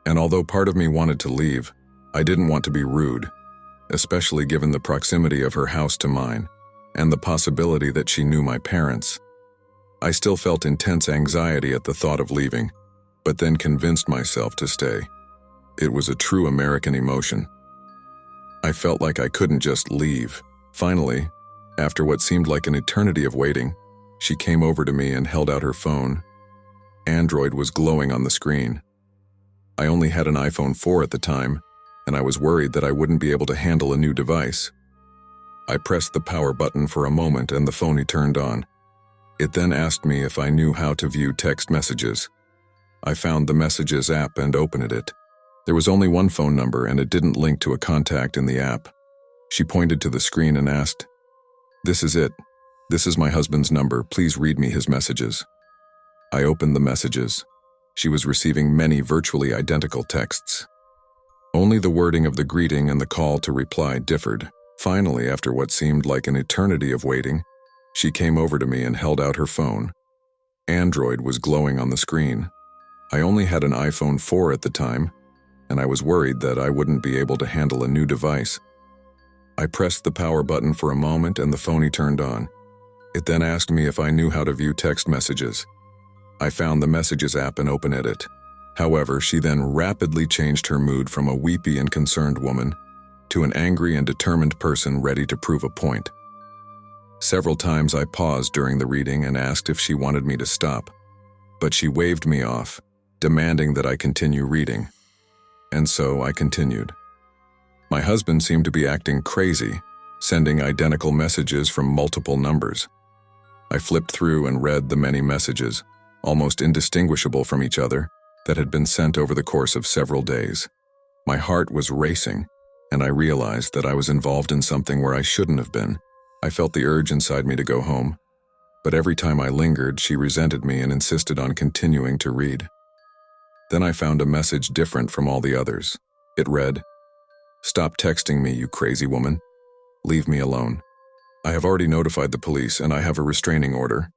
and although part of me wanted to leave, I didn't want to be rude, especially given the proximity of her house to mine, and the possibility that she knew my parents. I still felt intense anxiety at the thought of leaving, but then convinced myself to stay. It was a true American emotion. I felt like I couldn't just leave. Finally, after what seemed like an eternity of waiting, she came over to me and held out her phone. Android was glowing on the screen. I only had an iPhone 4 at the time, and I was worried that I wouldn't be able to handle a new device. I pressed the power button for a moment and the phone turned on. It then asked me if I knew how to view text messages. I found the Messages app and opened it. There was only one phone number and it didn't link to a contact in the app. She pointed to the screen and asked, "This is it. This is my husband's number. Please read me his messages." I opened the messages. She was receiving many virtually identical texts. Only the wording of the greeting and the call to reply differed. Finally, after what seemed like an eternity of waiting, she came over to me and held out her phone. Android was glowing on the screen. I only had an iPhone 4 at the time, and I was worried that I wouldn't be able to handle a new device. I pressed the power button for a moment and the phone turned on. It then asked me if I knew how to view text messages. I found the Messages app and opened it. However, she then rapidly changed her mood from a weepy and concerned woman to an angry and determined person ready to prove a point. Several times I paused during the reading and asked if she wanted me to stop, but she waved me off, demanding that I continue reading. And so I continued. My husband seemed to be acting crazy, sending identical messages from multiple numbers. I flipped through and read the many messages, almost indistinguishable from each other, that had been sent over the course of several days. My heart was racing, and I realized that I was involved in something where I shouldn't have been. I felt the urge inside me to go home, but every time I lingered, she resented me and insisted on continuing to read. Then I found a message different from all the others. It read, "Stop texting me, you crazy woman. Leave me alone. I have already notified the police and I have a restraining order.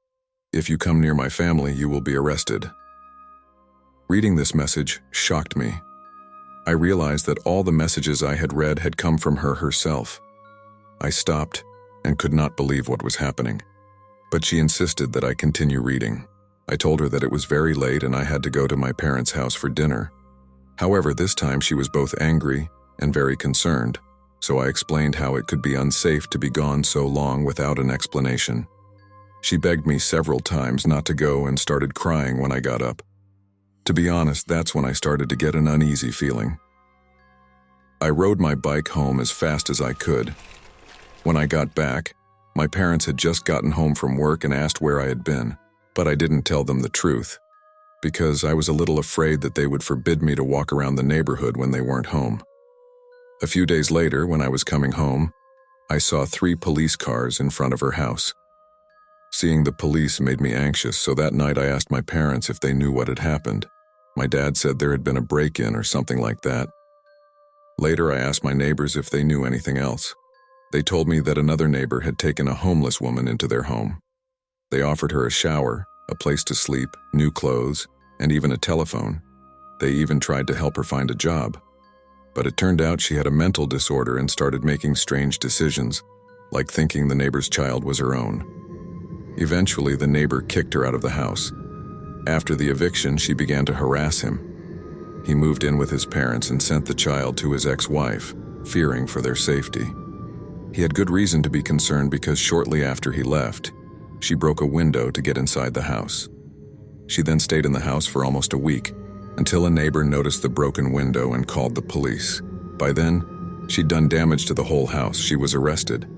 If you come near my family, you will be arrested." Reading this message shocked me. I realized that all the messages I had read had come from her herself. I stopped and could not believe what was happening. But she insisted that I continue reading. I told her that it was very late and I had to go to my parents' house for dinner. However, this time she was both angry and very concerned, so I explained how it could be unsafe to be gone so long without an explanation. She begged me several times not to go and started crying when I got up. To be honest, that's when I started to get an uneasy feeling. I rode my bike home as fast as I could. When I got back, my parents had just gotten home from work and asked where I had been, but I didn't tell them the truth, because I was a little afraid that they would forbid me to walk around the neighborhood when they weren't home. A few days later, when I was coming home, I saw 3 police cars in front of her house. Seeing the police made me anxious, so that night I asked my parents if they knew what had happened. My dad said there had been a break-in or something like that. Later, I asked my neighbors if they knew anything else. They told me that another neighbor had taken a homeless woman into their home. They offered her a shower, a place to sleep, new clothes, and even a telephone. They even tried to help her find a job. But it turned out she had a mental disorder and started making strange decisions, like thinking the neighbor's child was her own. Eventually, the neighbor kicked her out of the house. After the eviction, she began to harass him. He moved in with his parents and sent the child to his ex-wife, fearing for their safety. He had good reason to be concerned because shortly after he left, she broke a window to get inside the house. She then stayed in the house for almost a week, until a neighbor noticed the broken window and called the police. By then, she'd done damage to the whole house. She was arrested.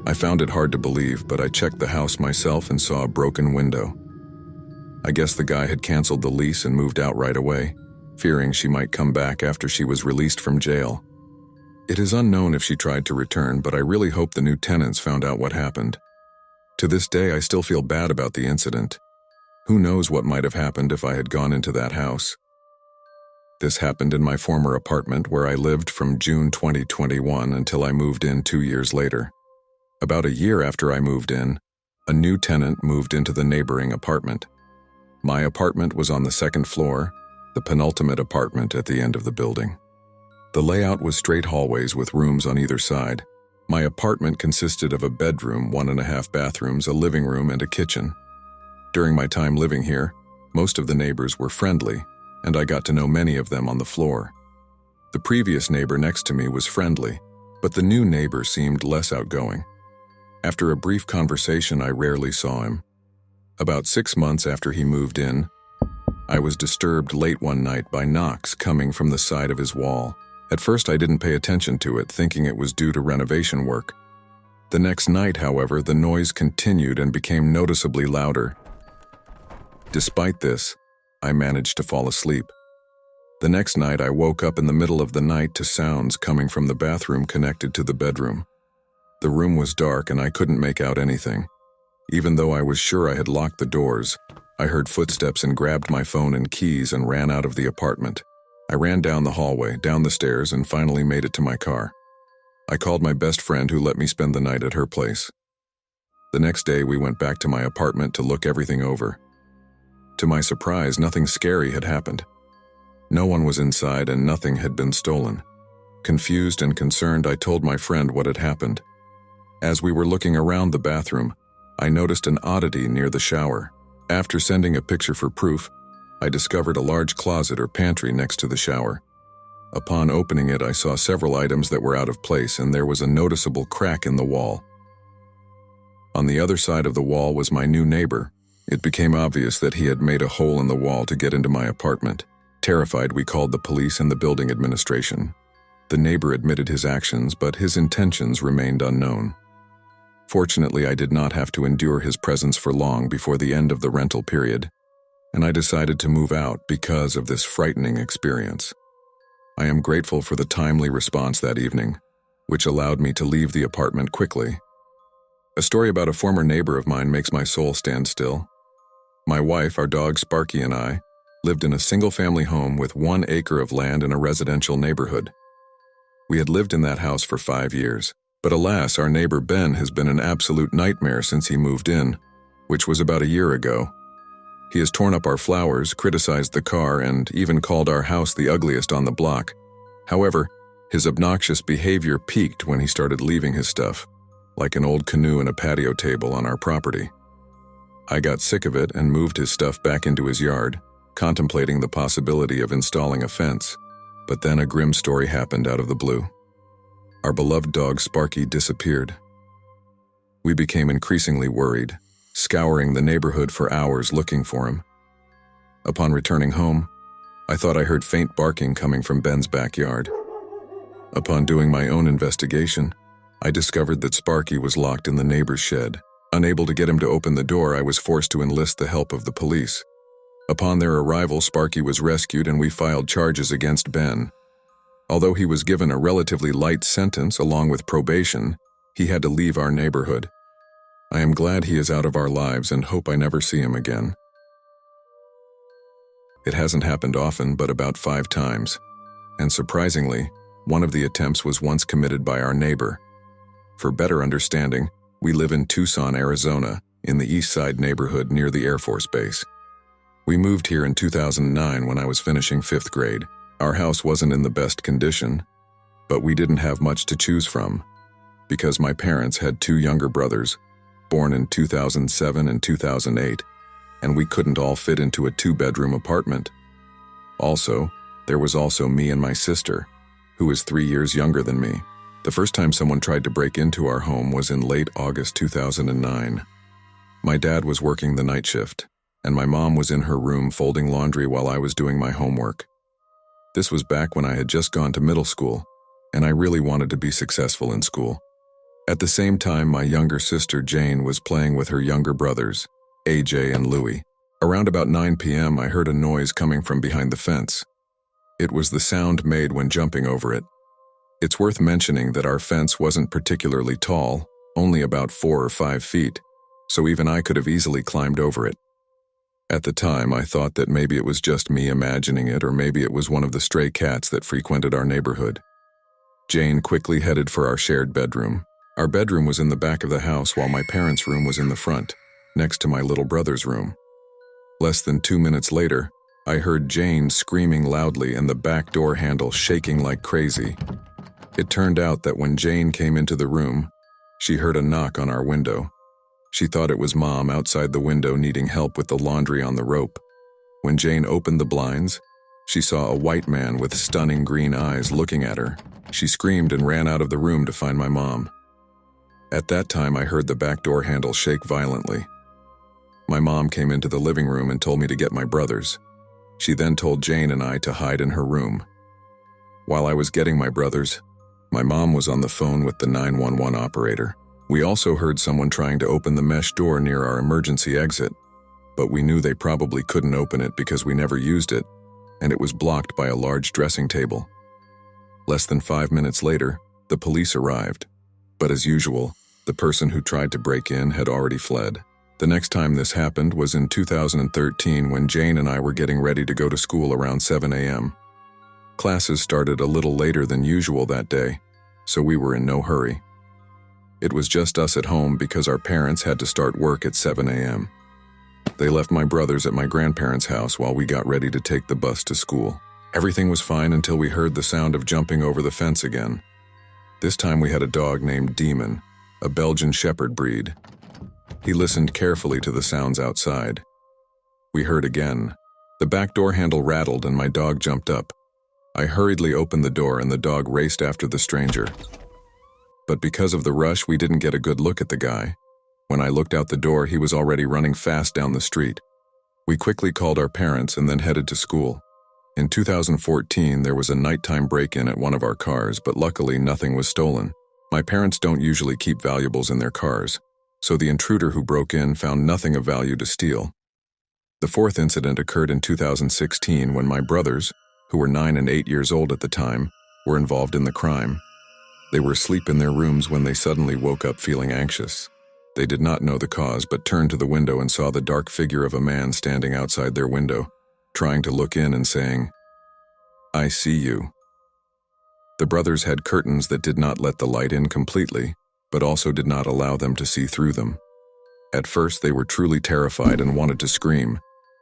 I found it hard to believe, but I checked the house myself and saw a broken window. I guess the guy had canceled the lease and moved out right away, fearing she might come back after she was released from jail. It is unknown if she tried to return, but I really hope the new tenants found out what happened. To this day, I still feel bad about the incident. Who knows what might have happened if I had gone into that house. This happened in my former apartment where I lived from June 2021 until I moved in 2 years later. About a year after I moved in, a new tenant moved into the neighboring apartment. My apartment was on the 2nd floor, the penultimate apartment at the end of the building. The layout was straight hallways with rooms on either side. My apartment consisted of a bedroom, 1.5 bathrooms, a living room, and a kitchen. During my time living here, most of the neighbors were friendly, and I got to know many of them on the floor. The previous neighbor next to me was friendly, but the new neighbor seemed less outgoing. After a brief conversation, I rarely saw him. About 6 months after he moved in, I was disturbed late one night by knocks coming from the side of his wall. At first, I didn't pay attention to it, thinking it was due to renovation work. The next night, however, the noise continued and became noticeably louder. Despite this, I managed to fall asleep. The next night, I woke up in the middle of the night to sounds coming from the bathroom connected to the bedroom. The room was dark and I couldn't make out anything. Even though I was sure I had locked the doors, I heard footsteps and grabbed my phone and keys and ran out of the apartment. I ran down the hallway, down the stairs, and finally made it to my car. I called my best friend who let me spend the night at her place. The next day, we went back to my apartment to look everything over. To my surprise, nothing scary had happened. No one was inside and nothing had been stolen. Confused and concerned, I told my friend what had happened. As we were looking around the bathroom, I noticed an oddity near the shower. After sending a picture for proof, I discovered a large closet or pantry next to the shower. Upon opening it, I saw several items that were out of place, and there was a noticeable crack in the wall. On the other side of the wall was my new neighbor. It became obvious that he had made a hole in the wall to get into my apartment. Terrified, we called the police and the building administration. The neighbor admitted his actions, but his intentions remained unknown. Fortunately, I did not have to endure his presence for long before the end of the rental period, and I decided to move out because of this frightening experience. I am grateful for the timely response that evening, which allowed me to leave the apartment quickly. A story about a former neighbor of mine makes my soul stand still. My wife, our dog Sparky, and I lived in a single-family home with 1 acre of land in a residential neighborhood. We had lived in that house for 5 years, but alas, our neighbor Ben has been an absolute nightmare since he moved in, which was about a year ago. He has torn up our flowers, criticized the car, and even called our house the ugliest on the block. However, his obnoxious behavior peaked when he started leaving his stuff, like an old canoe and a patio table, on our property. I got sick of it and moved his stuff back into his yard, contemplating the possibility of installing a fence. But then a grim story happened out of the blue. Our beloved dog Sparky disappeared. We became increasingly worried, scouring the neighborhood for hours looking for him. Upon returning home, I thought I heard faint barking coming from Ben's backyard. Upon doing my own investigation, I discovered that Sparky was locked in the neighbor's shed. Unable to get him to open the door, I was forced to enlist the help of the police. Upon their arrival, Sparky was rescued and we filed charges against Ben. Although he was given a relatively light sentence along with probation, he had to leave our neighborhood. I am glad he is out of our lives and hope I never see him again. It hasn't happened often, but about 5 times. And surprisingly, one of the attempts was once committed by our neighbor. For better understanding, we live in Tucson, Arizona, in the East Side neighborhood near the Air Force Base. We moved here in 2009 when I was finishing 5th grade. Our house wasn't in the best condition, but we didn't have much to choose from, because my parents had 2 younger brothers, born in 2007 and 2008, and we couldn't all fit into a 2-bedroom apartment. Also, there was also me and my sister, who is 3 years younger than me. The first time someone tried to break into our home was in late August 2009. My dad was working the night shift, and my mom was in her room folding laundry while I was doing my homework. This was back when I had just gone to middle school, and I really wanted to be successful in school. At the same time, my younger sister Jane was playing with her younger brothers, AJ and Louie. Around about 9 p.m., I heard a noise coming from behind the fence. It was the sound made when jumping over it. It's worth mentioning that our fence wasn't particularly tall, only about 4 or 5 feet, so even I could have easily climbed over it. At the time, I thought that maybe it was just me imagining it, or maybe it was one of the stray cats that frequented our neighborhood. Jane quickly headed for our shared bedroom. Our bedroom was in the back of the house while my parents' room was in the front, next to my little brother's room. Less than 2 minutes later, I heard Jane screaming loudly and the back door handle shaking like crazy. It turned out that when Jane came into the room, she heard a knock on our window. She thought it was Mom outside the window needing help with the laundry on the rope. When Jane opened the blinds, she saw a white man with stunning green eyes looking at her. She screamed and ran out of the room to find my mom. At that time, I heard the back door handle shake violently. My mom came into the living room and told me to get my brothers. She then told Jane and I to hide in her room. While I was getting my brothers, my mom was on the phone with the 911 operator. We also heard someone trying to open the mesh door near our emergency exit, but we knew they probably couldn't open it because we never used it, and it was blocked by a large dressing table. Less than 5 minutes later, the police arrived, but as usual, the person who tried to break in had already fled. The next time this happened was in 2013 when Jane and I were getting ready to go to school around 7 a.m. Classes started a little later than usual that day, so we were in no hurry. It was just us at home because our parents had to start work at 7 a.m. They left my brothers at my grandparents' house while we got ready to take the bus to school. Everything was fine until we heard the sound of jumping over the fence again. This time we had a dog named Demon, a Belgian Shepherd breed. He listened carefully to the sounds outside. We heard again. The back door handle rattled and my dog jumped up. I hurriedly opened the door and the dog raced after the stranger. But because of the rush, we didn't get a good look at the guy. When I looked out the door, he was already running fast down the street. We quickly called our parents and then headed to school. In 2014, there was a nighttime break-in at one of our cars, but luckily nothing was stolen. My parents don't usually keep valuables in their cars, so the intruder who broke in found nothing of value to steal. The fourth incident occurred in 2016 when my brothers, who were 9 and 8 years old at the time, were involved in the crime. They were asleep in their rooms when they suddenly woke up feeling anxious. They did not know the cause, but turned to the window and saw the dark figure of a man standing outside their window, trying to look in and saying, "I see you." The brothers had curtains that did not let the light in completely, but also did not allow them to see through them. At first, they were truly terrified and wanted to scream,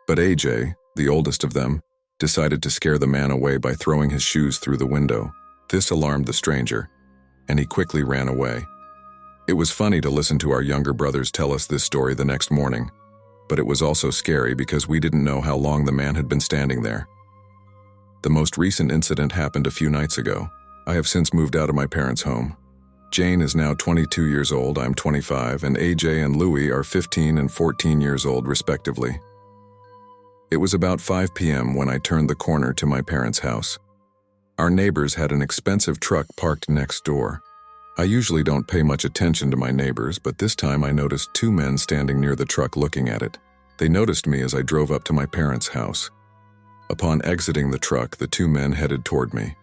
but AJ, the oldest of them, decided to scare the man away by throwing his shoes through the window. This alarmed the stranger, and he quickly ran away. It was funny to listen to our younger brothers tell us this story the next morning, but it was also scary because we didn't know how long the man had been standing there. The most recent incident happened a few nights ago. I have since moved out of my parents' home. Jane is now 22 years old, I'm 25, and AJ and Louie are 15 and 14 years old respectively. It was about 5 p.m. when I turned the corner to my parents' house. Our neighbors had an expensive truck parked next door. I usually don't pay much attention to my neighbors, but this time I noticed 2 men standing near the truck looking at it. They noticed me as I drove up to my parents' house. Upon exiting the truck, the 2 men headed toward me.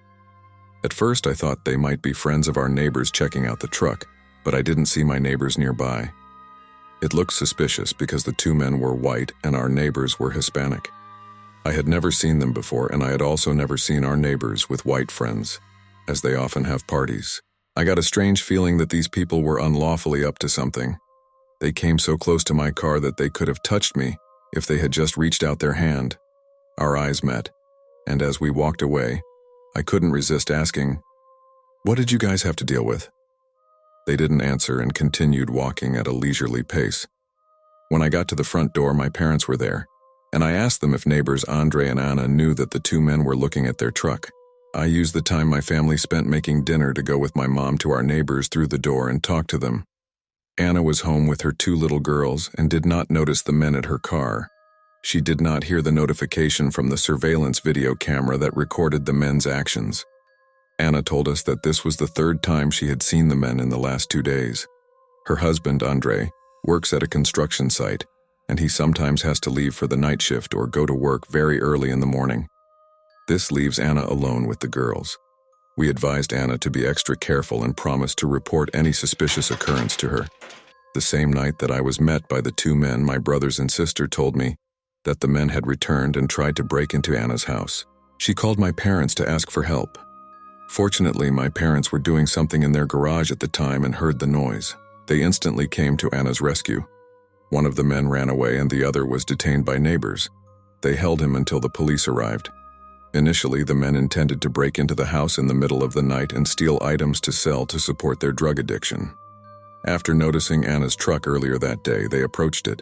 At first, I thought they might be friends of our neighbors checking out the truck, but I didn't see my neighbors nearby. It looked suspicious because the 2 men were white and our neighbors were Hispanic. I had never seen them before, and I had also never seen our neighbors with white friends, as they often have parties. I got a strange feeling that these people were unlawfully up to something. They came so close to my car that they could have touched me if they had just reached out their hand. Our eyes met, and as we walked away, I couldn't resist asking, "What did you guys have to deal with?" They didn't answer and continued walking at a leisurely pace. When I got to the front door, my parents were there, and I asked them if neighbors Andre and Anna knew that the 2 men were looking at their truck. I used the time my family spent making dinner to go with my mom to our neighbors through the door and talk to them. Anna was home with her 2 little girls and did not notice the men at her car. She did not hear the notification from the surveillance video camera that recorded the men's actions. Anna told us that this was the 3rd time she had seen the men in the last 2 days. Her husband, Andre, works at a construction site, and he sometimes has to leave for the night shift or go to work very early in the morning. This leaves Anna alone with the girls. We advised Anna to be extra careful and promised to report any suspicious occurrence to her. The same night that I was met by the 2 men, my brothers and sister told me that the men had returned and tried to break into Anna's house. She called my parents to ask for help. Fortunately, my parents were doing something in their garage at the time and heard the noise. They instantly came to Anna's rescue. One of the men ran away and the other was detained by neighbors. They held him until the police arrived. Initially, the men intended to break into the house in the middle of the night and steal items to sell to support their drug addiction. After noticing Anna's truck earlier that day, they approached it,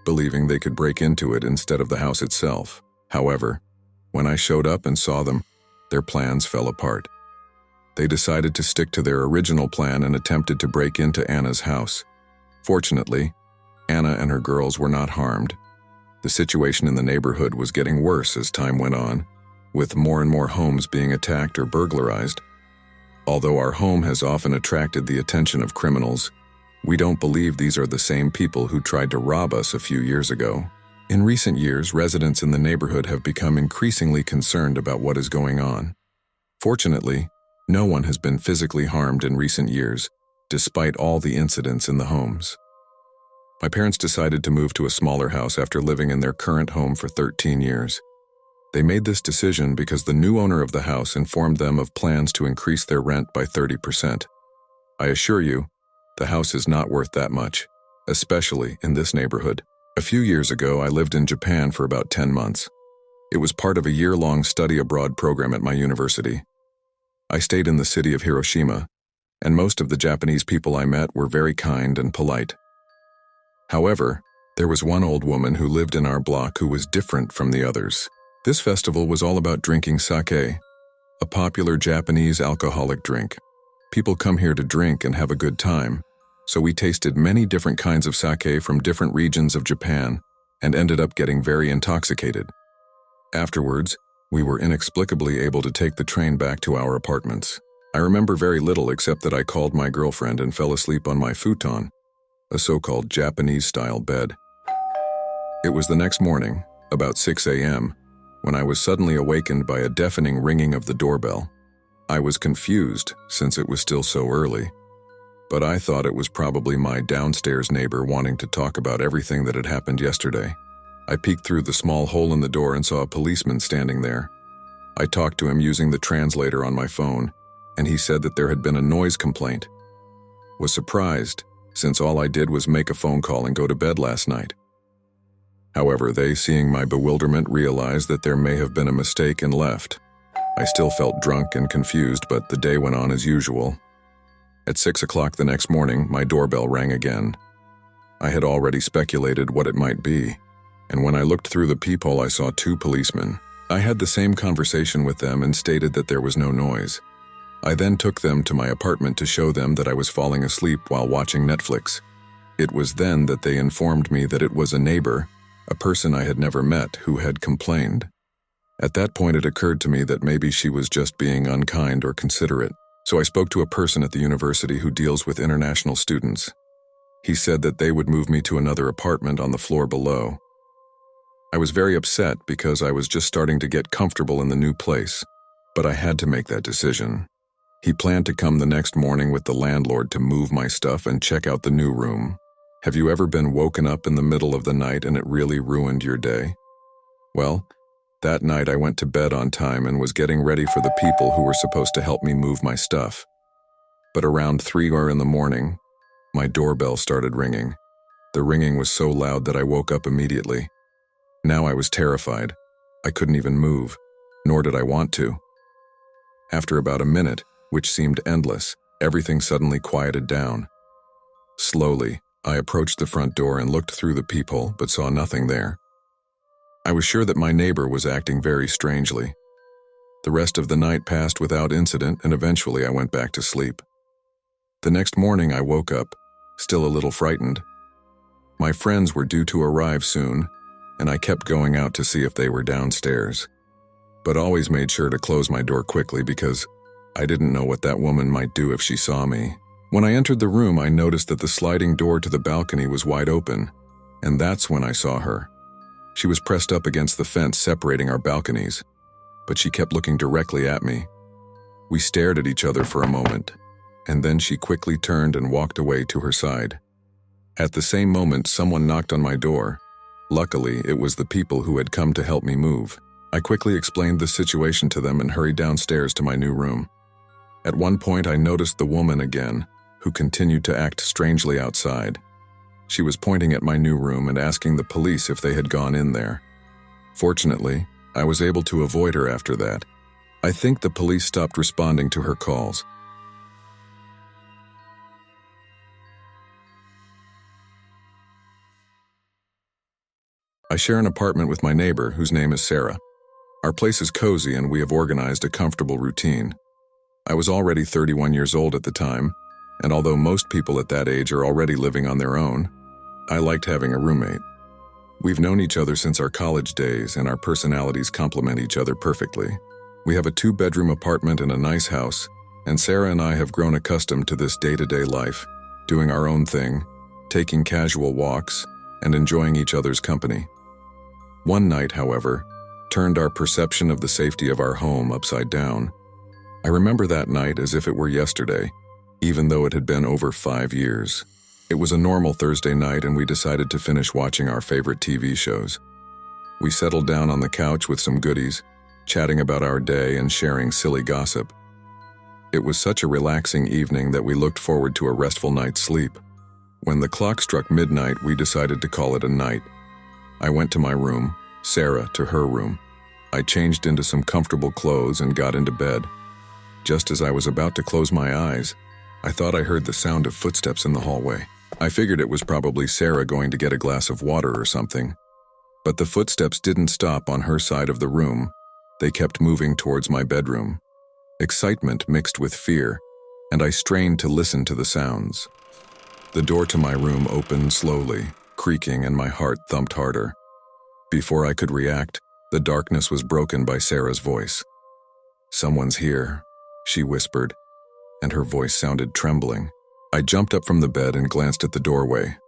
believing they could break into it instead of the house itself. However, when I showed up and saw them, their plans fell apart. They decided to stick to their original plan and attempted to break into Anna's house. Fortunately, Anna and her girls were not harmed. The situation in the neighborhood was getting worse as time went on, with more and more homes being attacked or burglarized. Although our home has often attracted the attention of criminals, we don't believe these are the same people who tried to rob us a few years ago. In recent years, residents in the neighborhood have become increasingly concerned about what is going on. Fortunately, no one has been physically harmed in recent years, despite all the incidents in the homes. My parents decided to move to a smaller house after living in their current home for 13 years. They made this decision because the new owner of the house informed them of plans to increase their rent by 30%. I assure you, the house is not worth that much, especially in this neighborhood. A few years ago, I lived in Japan for about 10 months. It was part of a year-long study abroad program at my university. I stayed in the city of Hiroshima, and most of the Japanese people I met were very kind and polite. However, There was one old woman who lived in our block who was different from the others. This festival was all about drinking sake, a popular Japanese alcoholic drink. People come here to drink and have a good time, so we tasted many different kinds of sake from different regions of Japan and ended up getting very intoxicated. Afterwards, we were inexplicably able to take the train back to our apartments. I remember very little except that I called my girlfriend and fell asleep on my futon, a so-called Japanese-style bed. It was the next morning, about 6 a.m., when I was suddenly awakened by a deafening ringing of the doorbell. I was confused since it was still so early, but I thought it was probably my downstairs neighbor wanting to talk about everything that had happened yesterday. I peeked through the small hole in the door and saw a policeman standing there. I talked to him using the translator on my phone, and he said that there had been a noise complaint. Was surprised, since all I did was make a phone call and go to bed last night. However, they, seeing my bewilderment, realized that there may have been a mistake and left. I still felt drunk and confused, but the day went on as usual. At 6 o'clock the next morning, my doorbell rang again. I had already speculated what it might be, and when I looked through the peephole I saw 2 policemen. I had the same conversation with them and stated that there was no noise. I then took them to my apartment to show them that I was falling asleep while watching Netflix. It was then that they informed me that it was a neighbor, a person I had never met, who had complained. At that point it occurred to me that maybe she was just being unkind or considerate, so I spoke to a person at the university who deals with international students. He said that they would move me to another apartment on the floor below. I was very upset because I was just starting to get comfortable in the new place, but I had to make that decision. He planned to come the next morning with the landlord to move my stuff and check out the new room. Have you ever been woken up in the middle of the night and it really ruined your day? Well, that night I went to bed on time and was getting ready for the people who were supposed to help me move my stuff. But around 3 in the morning, my doorbell started ringing. The ringing was so loud that I woke up immediately. Now I was terrified. I couldn't even move, nor did I want to. After about a minute, which seemed endless, everything suddenly quieted down. Slowly, I approached the front door and looked through the peephole, but saw nothing there. I was sure that my neighbor was acting very strangely. The rest of the night passed without incident, and eventually I went back to sleep. The next morning I woke up, still a little frightened. My friends were due to arrive soon, and I kept going out to see if they were downstairs, but always made sure to close my door quickly because I didn't know what that woman might do if she saw me. When I entered the room, I noticed that the sliding door to the balcony was wide open, and that's when I saw her. She was pressed up against the fence separating our balconies, but she kept looking directly at me. We stared at each other for a moment, and then she quickly turned and walked away to her side. At the same moment, someone knocked on my door. Luckily, it was the people who had come to help me move. I quickly explained the situation to them and hurried downstairs to my new room. At one point, I noticed the woman again, who continued to act strangely outside. She was pointing at my new room and asking the police if they had gone in there. Fortunately, I was able to avoid her after that. I think the police stopped responding to her calls. I share an apartment with my neighbor, whose name is Sarah. Our place is cozy and we have organized a comfortable routine. I was already 31 years old at the time, and although most people at that age are already living on their own, I liked having a roommate. We've known each other since our college days, and our personalities complement each other perfectly. We have a 2-bedroom apartment in a nice house, and Sarah and I have grown accustomed to this day-to-day life, doing our own thing, taking casual walks, and enjoying each other's company. One night, however, turned our perception of the safety of our home upside down. I remember that night as if it were yesterday, even though it had been over 5 years. It was a normal Thursday night and we decided to finish watching our favorite TV shows. We settled down on the couch with some goodies, chatting about our day and sharing silly gossip. It was such a relaxing evening that we looked forward to a restful night's sleep. When the clock struck midnight, we decided to call it a night. I went to my room, Sarah to her room. I changed into some comfortable clothes and got into bed. Just as I was about to close my eyes, I thought I heard the sound of footsteps in the hallway. I figured it was probably Sarah going to get a glass of water or something. But the footsteps didn't stop on her side of the room. They kept moving towards my bedroom. Excitement mixed with fear, and I strained to listen to the sounds. The door to my room opened slowly, creaking, and my heart thumped harder. Before I could react, the darkness was broken by Sarah's voice. "Someone's here," she whispered, and her voice sounded trembling. I jumped up from the bed and glanced at the doorway.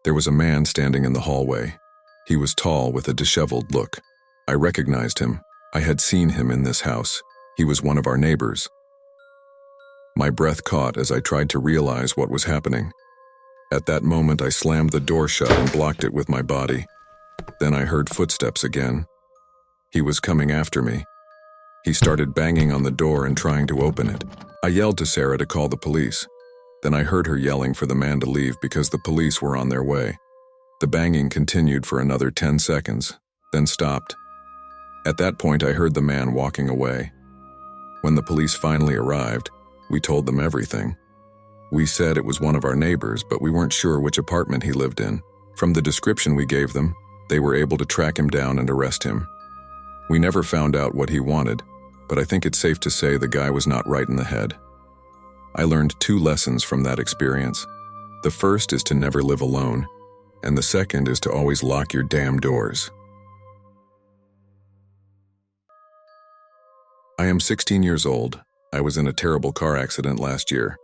There was a man standing in the hallway. He was tall with a disheveled look. I recognized him. I had seen him in this house. He was one of our neighbors. My breath caught as I tried to realize what was happening. At that moment, I slammed the door shut and blocked it with my body. Then I heard footsteps again. He was coming after me. He started banging on the door and trying to open it. I yelled to Sarah to call the police. Then I heard her yelling for the man to leave because the police were on their way. The banging continued for another 10 seconds, then stopped. At that point, I heard the man walking away. When the police finally arrived, we told them everything. We said it was one of our neighbors, but we weren't sure which apartment he lived in. From the description we gave them, they were able to track him down and arrest him. We never found out what he wanted, but I think it's safe to say the guy was not right in the head. I learned 2 lessons from that experience. The first is to never live alone, and the second is to always lock your damn doors. I am 16 years old. I was in a terrible car accident last year.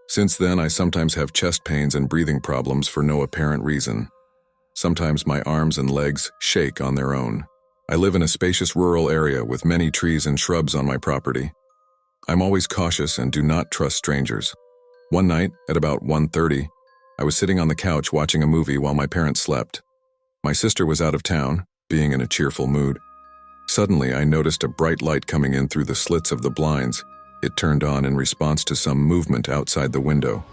Since then, I sometimes have chest pains and breathing problems for no apparent reason. Sometimes my arms and legs shake on their own. I live in a spacious rural area with many trees and shrubs on my property. I'm always cautious and do not trust strangers. One night, at about 1:30, I was sitting on the couch watching a movie while my parents slept. My sister was out of town, being in a cheerful mood. Suddenly, I noticed a bright light coming in through the slits of the blinds. It turned on in response to some movement outside the window.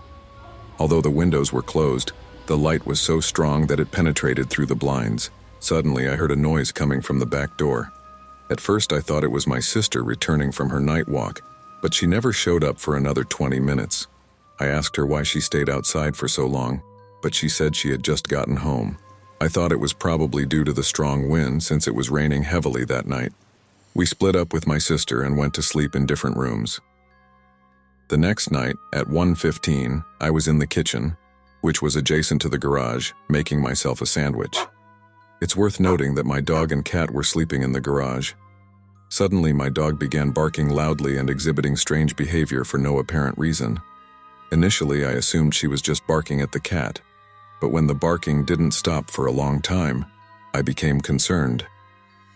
Although the windows were closed, the light was so strong that it penetrated through the blinds. Suddenly, I heard a noise coming from the back door. At first, I thought it was my sister returning from her night walk, but she never showed up for another 20 minutes. I asked her why she stayed outside for so long, but she said she had just gotten home. I thought it was probably due to the strong wind since it was raining heavily that night. We split up with my sister and went to sleep in different rooms. The next night, at 1:15, I was in the kitchen, which was adjacent to the garage, making myself a sandwich. It's worth noting that my dog and cat were sleeping in the garage. Suddenly, my dog began barking loudly and exhibiting strange behavior for no apparent reason. Initially, I assumed she was just barking at the cat, but when the barking didn't stop for a long time, I became concerned.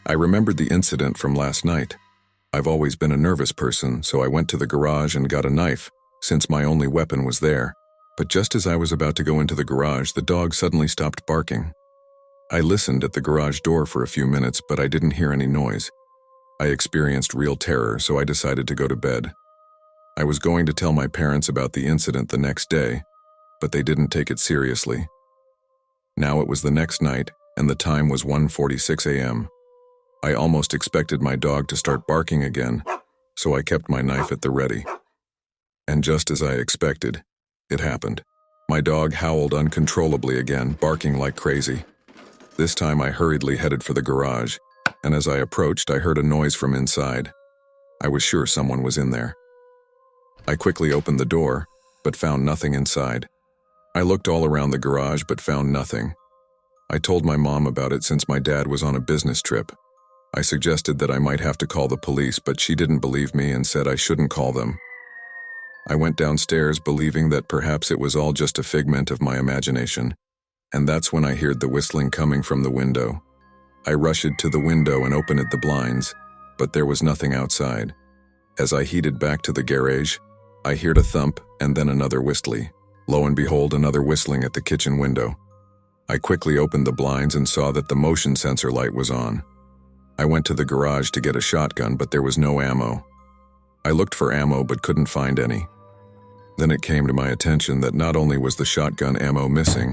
I remembered the incident from last night. I've always been a nervous person, so I went to the garage and got a knife, since my only weapon was there. But just as I was about to go into the garage, the dog suddenly stopped barking. I listened at the garage door for a few minutes, but I didn't hear any noise. I experienced real terror, so I decided to go to bed. I was going to tell my parents about the incident the next day, but they didn't take it seriously. Now it was the next night, and the time was 1:46 a.m. I almost expected my dog to start barking again, so I kept my knife at the ready. And just as I expected, it happened. My dog howled uncontrollably again, barking like crazy. This time I hurriedly headed for the garage, and as I approached, I heard a noise from inside. I was sure someone was in there. I quickly opened the door, but found nothing inside. I looked all around the garage, but found nothing. I told my mom about it since my dad was on a business trip. I suggested that I might have to call the police, but she didn't believe me and said I shouldn't call them. I went downstairs believing that perhaps it was all just a figment of my imagination, and that's when I heard the whistling coming from the window. I rushed to the window and opened the blinds, but there was nothing outside. As I headed back to the garage, I heard a thump and then another whistly. Lo and behold, another whistling at the kitchen window. I quickly opened the blinds and saw that the motion sensor light was on. I went to the garage to get a shotgun, but there was no ammo. I looked for ammo but couldn't find any. Then it came to my attention that not only was the shotgun ammo missing,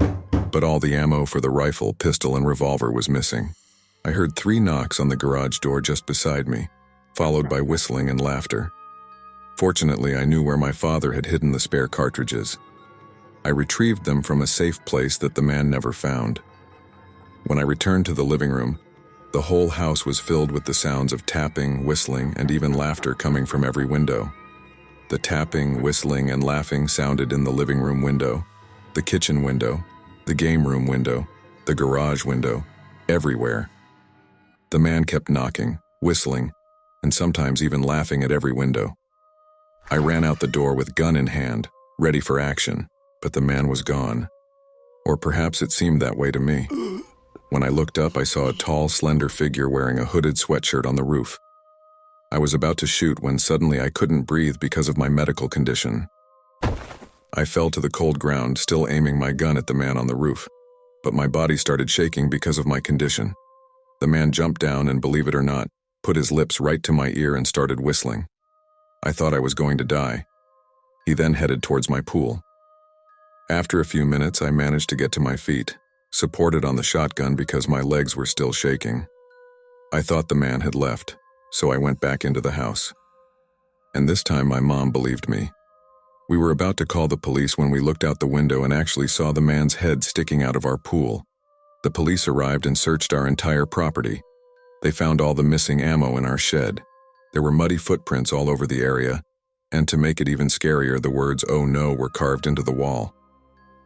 but all the ammo for the rifle, pistol, and revolver was missing. I heard 3 knocks on the garage door just beside me, followed by whistling and laughter. Fortunately, I knew where my father had hidden the spare cartridges. I retrieved them from a safe place that the man never found. When I returned to the living room, the whole house was filled with the sounds of tapping, whistling, and even laughter coming from every window. The tapping, whistling, and laughing sounded in the living room window, the kitchen window, the game room window, the garage window, everywhere. The man kept knocking, whistling, and sometimes even laughing at every window. I ran out the door with gun in hand, ready for action, but the man was gone. Or perhaps it seemed that way to me. When I looked up, I saw a tall, slender figure wearing a hooded sweatshirt on the roof. I was about to shoot when suddenly I couldn't breathe because of my medical condition. I fell to the cold ground, still aiming my gun at the man on the roof, but my body started shaking because of my condition. The man jumped down and, believe it or not, put his lips right to my ear and started whistling. I thought I was going to die. He then headed towards my pool. After a few minutes, I managed to get to my feet, supported on the shotgun because my legs were still shaking. I thought the man had left, so I went back into the house. And this time my mom believed me. We were about to call the police when we looked out the window and actually saw the man's head sticking out of our pool. The police arrived and searched our entire property. They found all the missing ammo in our shed. There were muddy footprints all over the area, and to make it even scarier, the words "Oh no" were carved into the wall.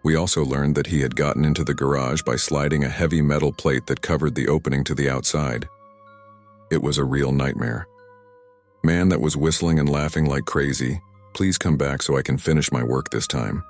We also learned that he had gotten into the garage by sliding a heavy metal plate that covered the opening to the outside. It was a real nightmare. Man that was whistling and laughing like crazy, please come back so I can finish my work this time.